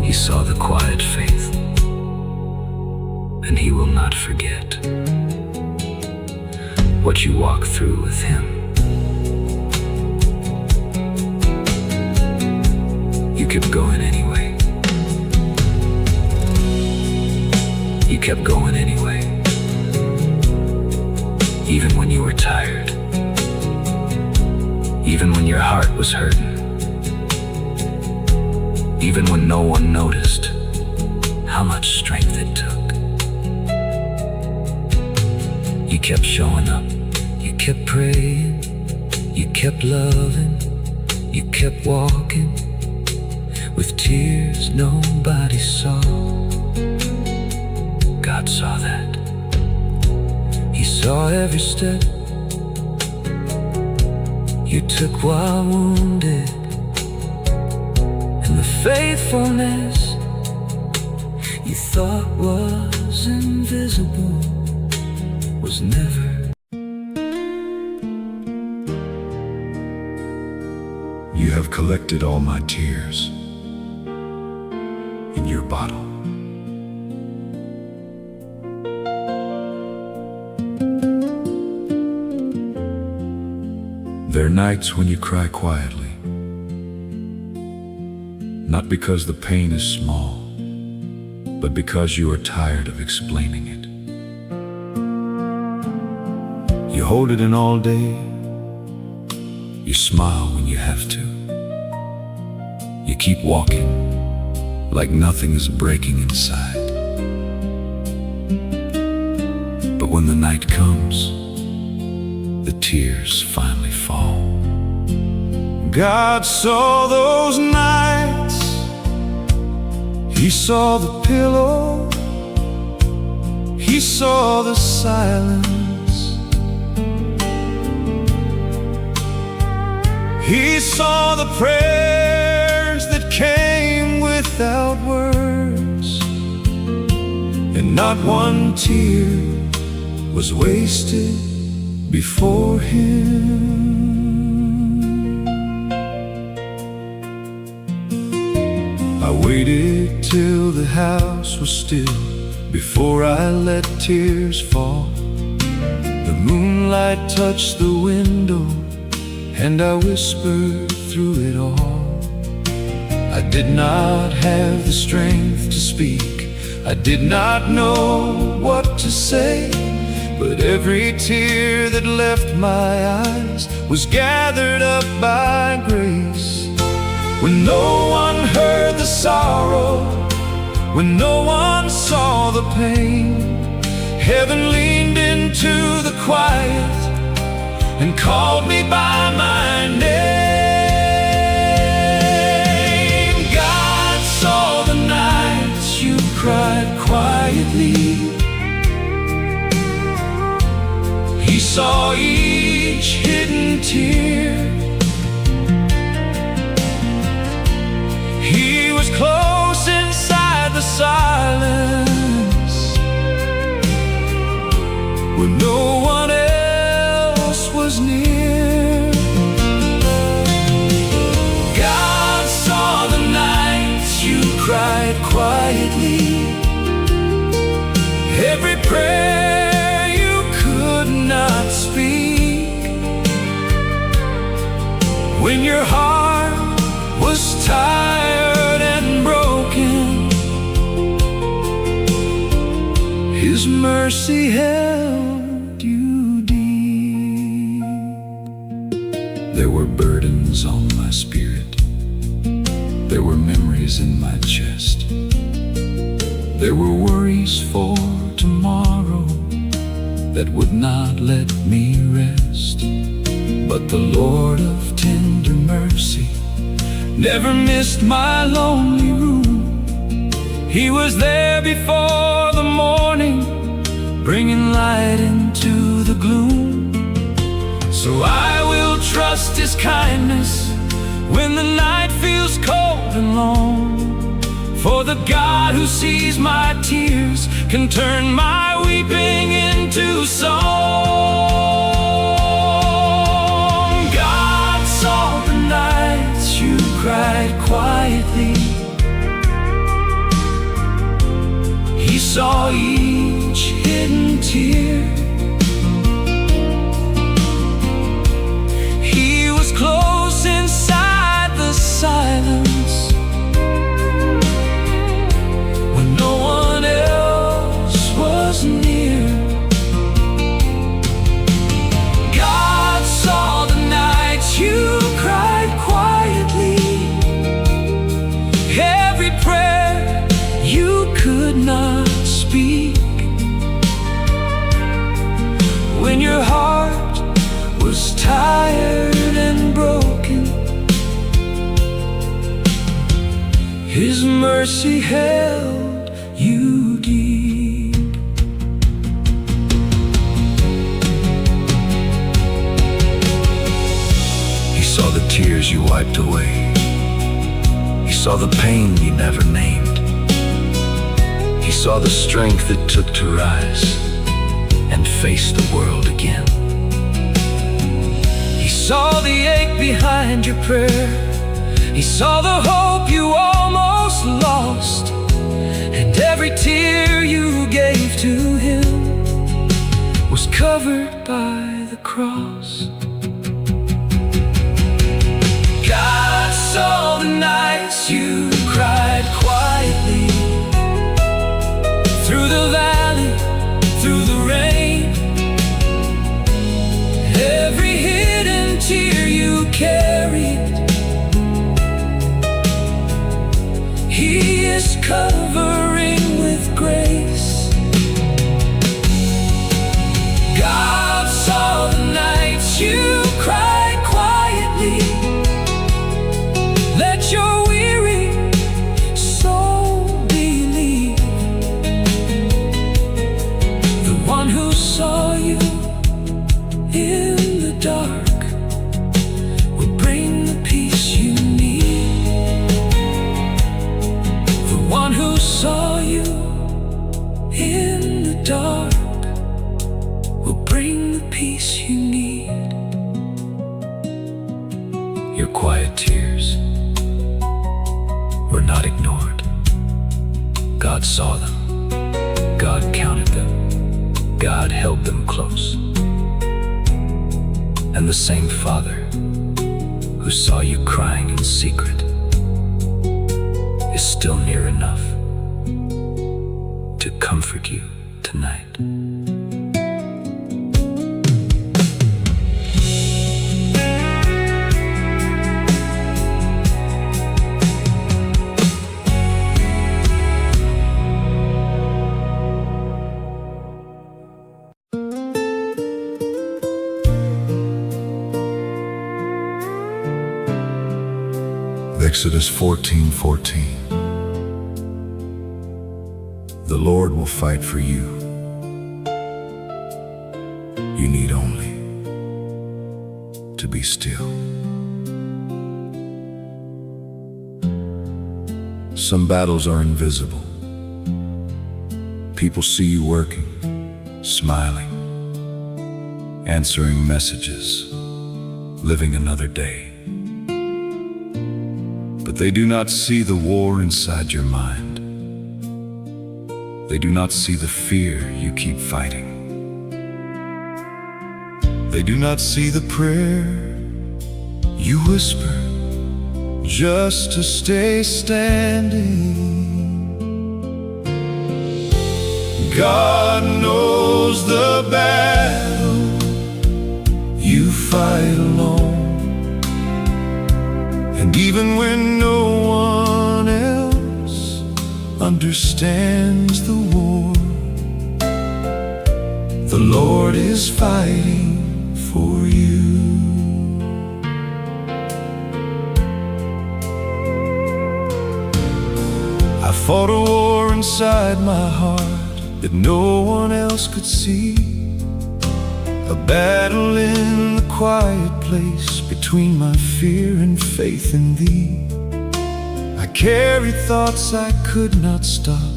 He saw the quiet faith. And He will not forget what you walk through with Him. You kept going anyway. You kept going anyway. Even when you were tired. Even when your heart was hurting. Even when no one noticed how much strength it took. You kept showing up. You kept praying. You kept loving. You kept walking with tears nobody saw. God saw that. He saw every step you took while wounded, and the faithfulness you thought was invisible was never. You have collected all my tears in your bottle. There are nights when you cry quietly, not because the pain is small, but because you are tired of explaining it. You hold it in all day. You smile when you have to. You keep walking like nothing's breaking inside. But when the night comes, the tears finally fall. God saw those nights. He saw the pillow. He saw the silence. He saw the prayers that came without words, and not one tear was wasted before Him. I waited till the house was still before I let tears fall. The moonlight touched the window, and I whispered through it all. I did not have the strength to speak. I did not know what to say, but every tear that left my eyes was gathered up by grace. When no one heard the sorrow, when no one saw the pain, heaven leaned into the quiet and called me by my name. God saw the nights you cried quietly. He saw each hidden tear. He was close inside the silence when no one else was near. God saw the nights you cried quietly. Every prayer you could not speak. When your heart was tired and broken, His mercy held you deep. There were burdens on my There were worries for tomorrow that would not let me rest, but the Lord of tender mercy never missed my lonely room. He was there before the morning, bringing light into the gloom. So I will trust His kindness when the night feels cold and long, for the God who sees my tears can turn my weeping into song. God saw the nights you cried quietly. He saw each hidden tear. He was close inside the silence when no one else was near. God saw the nights you cried quietly, every prayer you could not speak, when your heart was tired and broken. His mercy held you deep. He saw the tears you wiped away. He saw the pain you never named. He saw the strength it took to rise and face the world again. He saw the ache behind your prayer. He saw the hope you almost lost, and every tear you gave to Him was covered by the cross. God saw the nights you cried quietly, through the valley, through the rain, every hidden tear you carried. He is covering with grace. God saw the nights you cried quietly. Let your weary soul believe. The one who saw you in the dark will bring the peace you need. The one who saw you in the dark will bring the peace you need. Your quiet tears were not ignored. God saw them. God counted them. God held them close. And the same Father who saw you crying in secret is still near enough to comfort you tonight. Exodus 14:14. The Lord will fight for you. You need only to be still. Some battles are invisible. People see you working, smiling, answering messages, living another day. But they do not see the war inside your mind. They do not see the fear you keep fighting. They do not see the prayer you whisper just to stay standing. God knows the battle you fight alone. And even when no one else understands the war. The Lord is fighting for you. I fought a war inside my heart that no one else could see, a battle in the quiet place between my fear and faith in Thee. I carried thoughts I could not stop,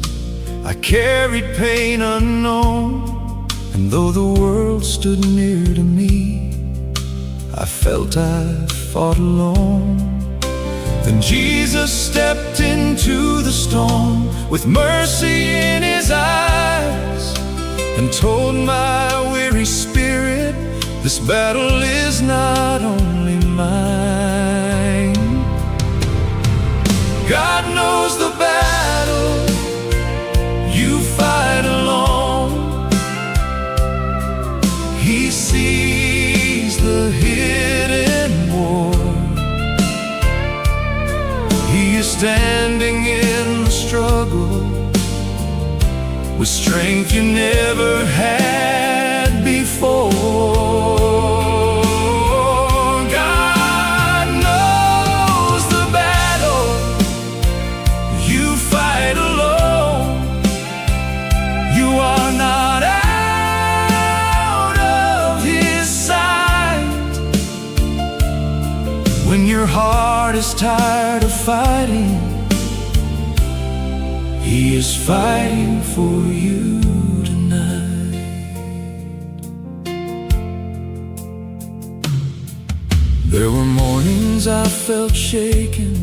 I carried pain unknown, and though the world stood near to me, I felt I fought alone. Then Jesus stepped into the storm with mercy in His eyes, and told my weary spirit, this battle is not only mine. God knows the battle you fight alone. He sees the hidden war. He is standing in the struggle with strength you never had before. God knows the battle you fight alone. You are not out of His sight. When your heart is tired of fighting, He is fighting for you tonight. There were mornings I felt shaken,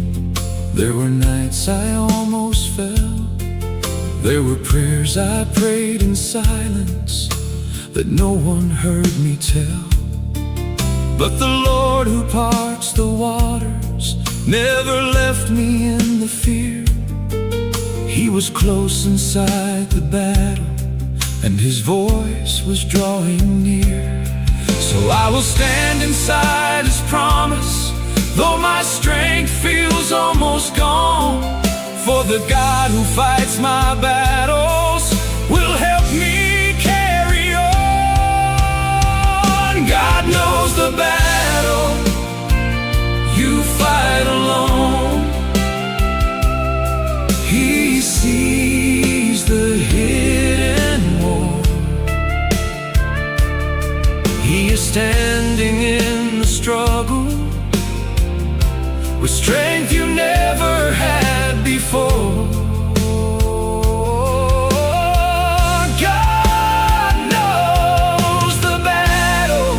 there were nights I almost fell, there were prayers I prayed in silence that no one heard me tell. But the Lord who parts the waters never left me in the fear. He was close inside the battle, and His voice was drawing near. So I will stand inside His promise, though my strength feels almost gone. For the God who fights my battles will help me carry on. God knows the battle you fight alone. He sees the hidden war. He is standing in the struggle with strength you never had before. God knows the battle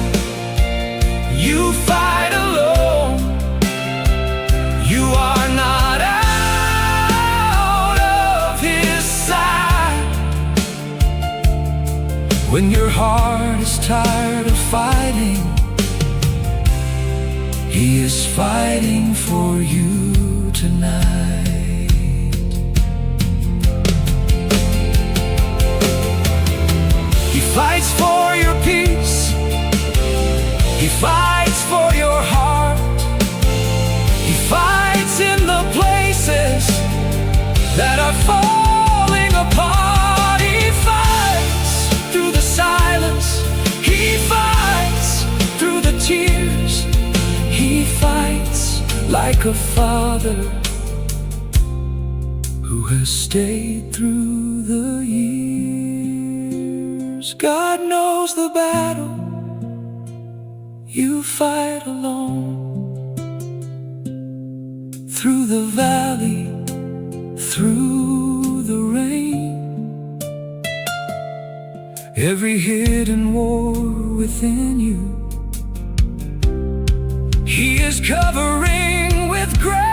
you fight alone. You are not out of His sight. When your heart is tired of fighting, He is fighting for you tonight. He fights for your peace. He fights for your heart. He fights in the places that are falling apart. He fights through the silence. He fights through the tears. He fights like a father who has stayed through the years. God knows the battle you fight alone. Through the valley, through the rain, every hidden war within you, He is covering with grace.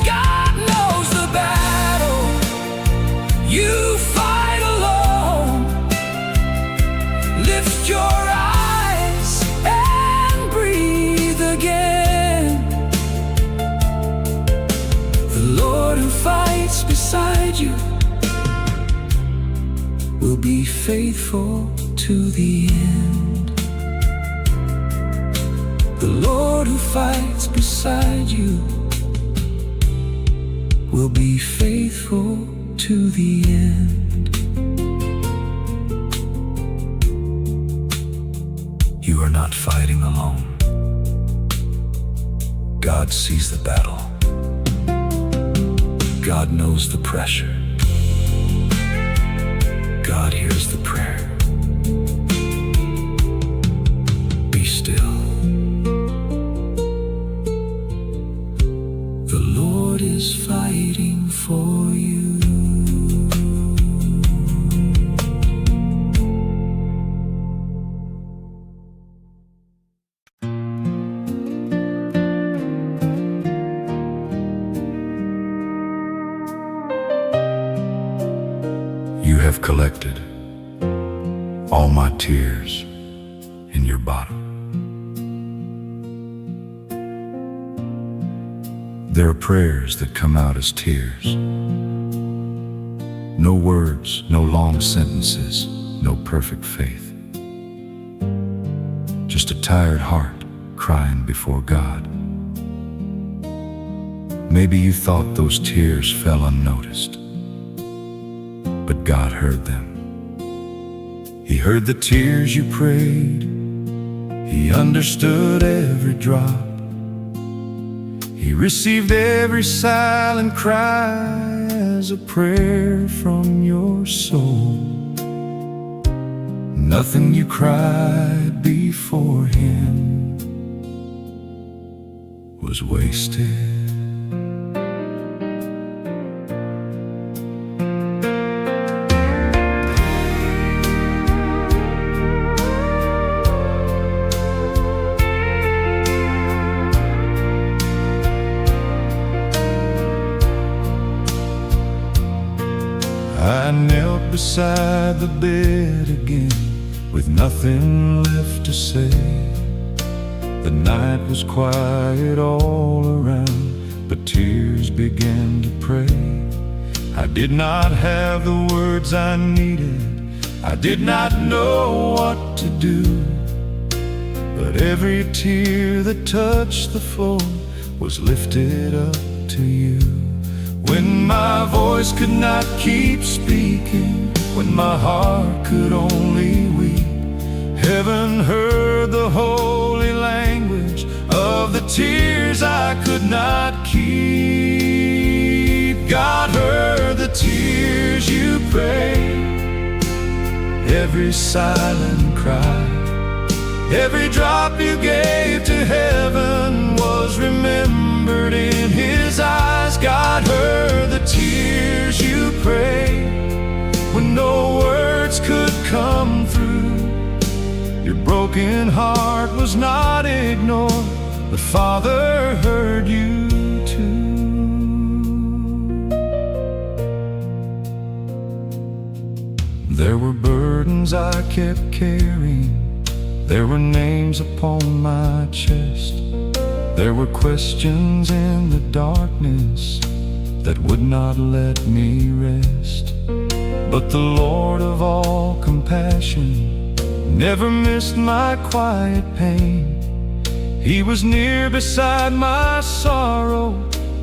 God knows the battle you fight alone. Lift your eyes and breathe again. The Lord who fights beside you will be faithful to the end. The Lord who fights beside you will be faithful to the end. You are not fighting alone. God sees the battle. God knows the pressure. God hears the prayer. Be still. The Lord is fighting for you. You have collected all my tears in your bottom. There are prayers that come out as tears. No words, no long sentences, no perfect faith. Just a tired heart crying before God. Maybe you thought those tears fell unnoticed, but God heard them. He heard the tears you prayed. He understood every drop. He received every silent cry as a prayer from your soul. Nothing you cried before Him was wasted. I knelt beside the bed again with nothing left to say. The night was quiet all around, but tears began to pray. I did not have the words I needed. I did not know what to do. But every tear that touched the floor was lifted up to you. When my voice could not keep speaking, when my heart could only weep, heaven heard the holy language of the tears I could not keep. God heard the tears you prayed, every silent cry, every drop you gave to heaven was remembered in His eyes. God heard the tears you prayed when no words could come through. Your broken heart was not ignored. The Father heard you too. There were burdens I kept carrying. There were names upon my chest. There were questions in the darkness that would not let me rest. But the Lord of all compassion never missed my quiet pain. He was near beside my sorrow,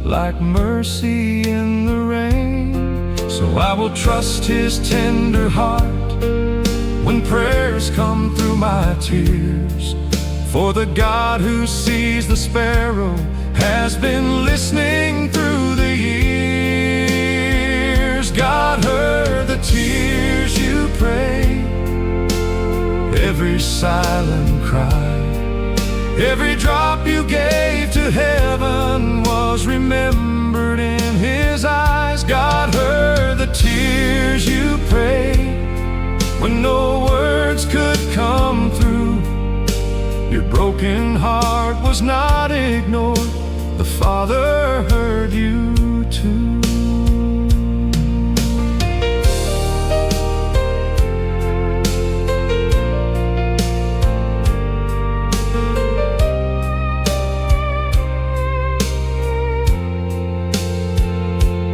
like mercy in the rain. So I will trust His tender heart when prayers come through my tears. For the God who sees the sparrow has been listening through the years. God heard the tears you prayed, every silent cry, every drop you gave to heaven was remembered in His eyes. God heard the tears you prayed when no words could come through. Your broken heart was not ignored. The Father heard you too.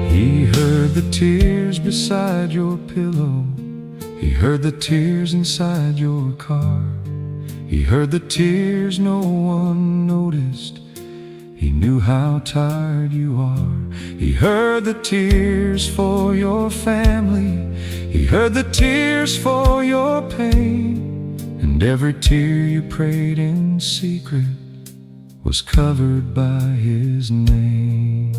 He heard the tears beside your pillow. He heard the tears inside your car. He heard the tears no one noticed He knew how tired you are. He heard the tears for your family. He heard the tears for your pain. And every tear you prayed in secret was covered by His name.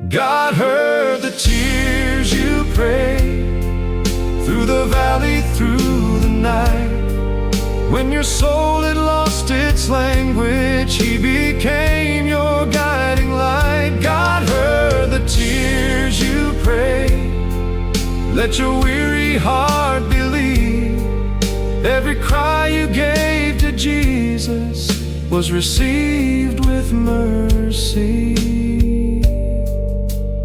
God heard the tears you prayed, through the valley, through the night. When your soul had lost its language, He became your guiding light. God heard the tears you prayed. Let your weary heart believe. Every cry you gave to Jesus was received with mercy.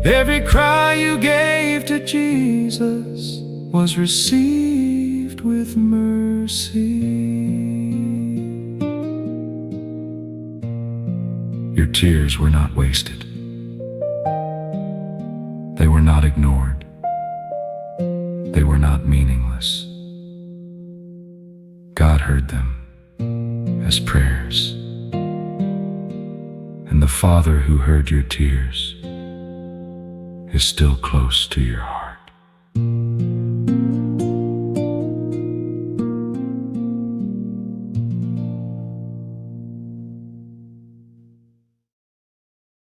Every cry you gave to Jesus was received with mercy. Your tears were not wasted. They were not ignored. They were not meaningless. God heard them as prayers. And the Father who heard your tears is still close to your heart.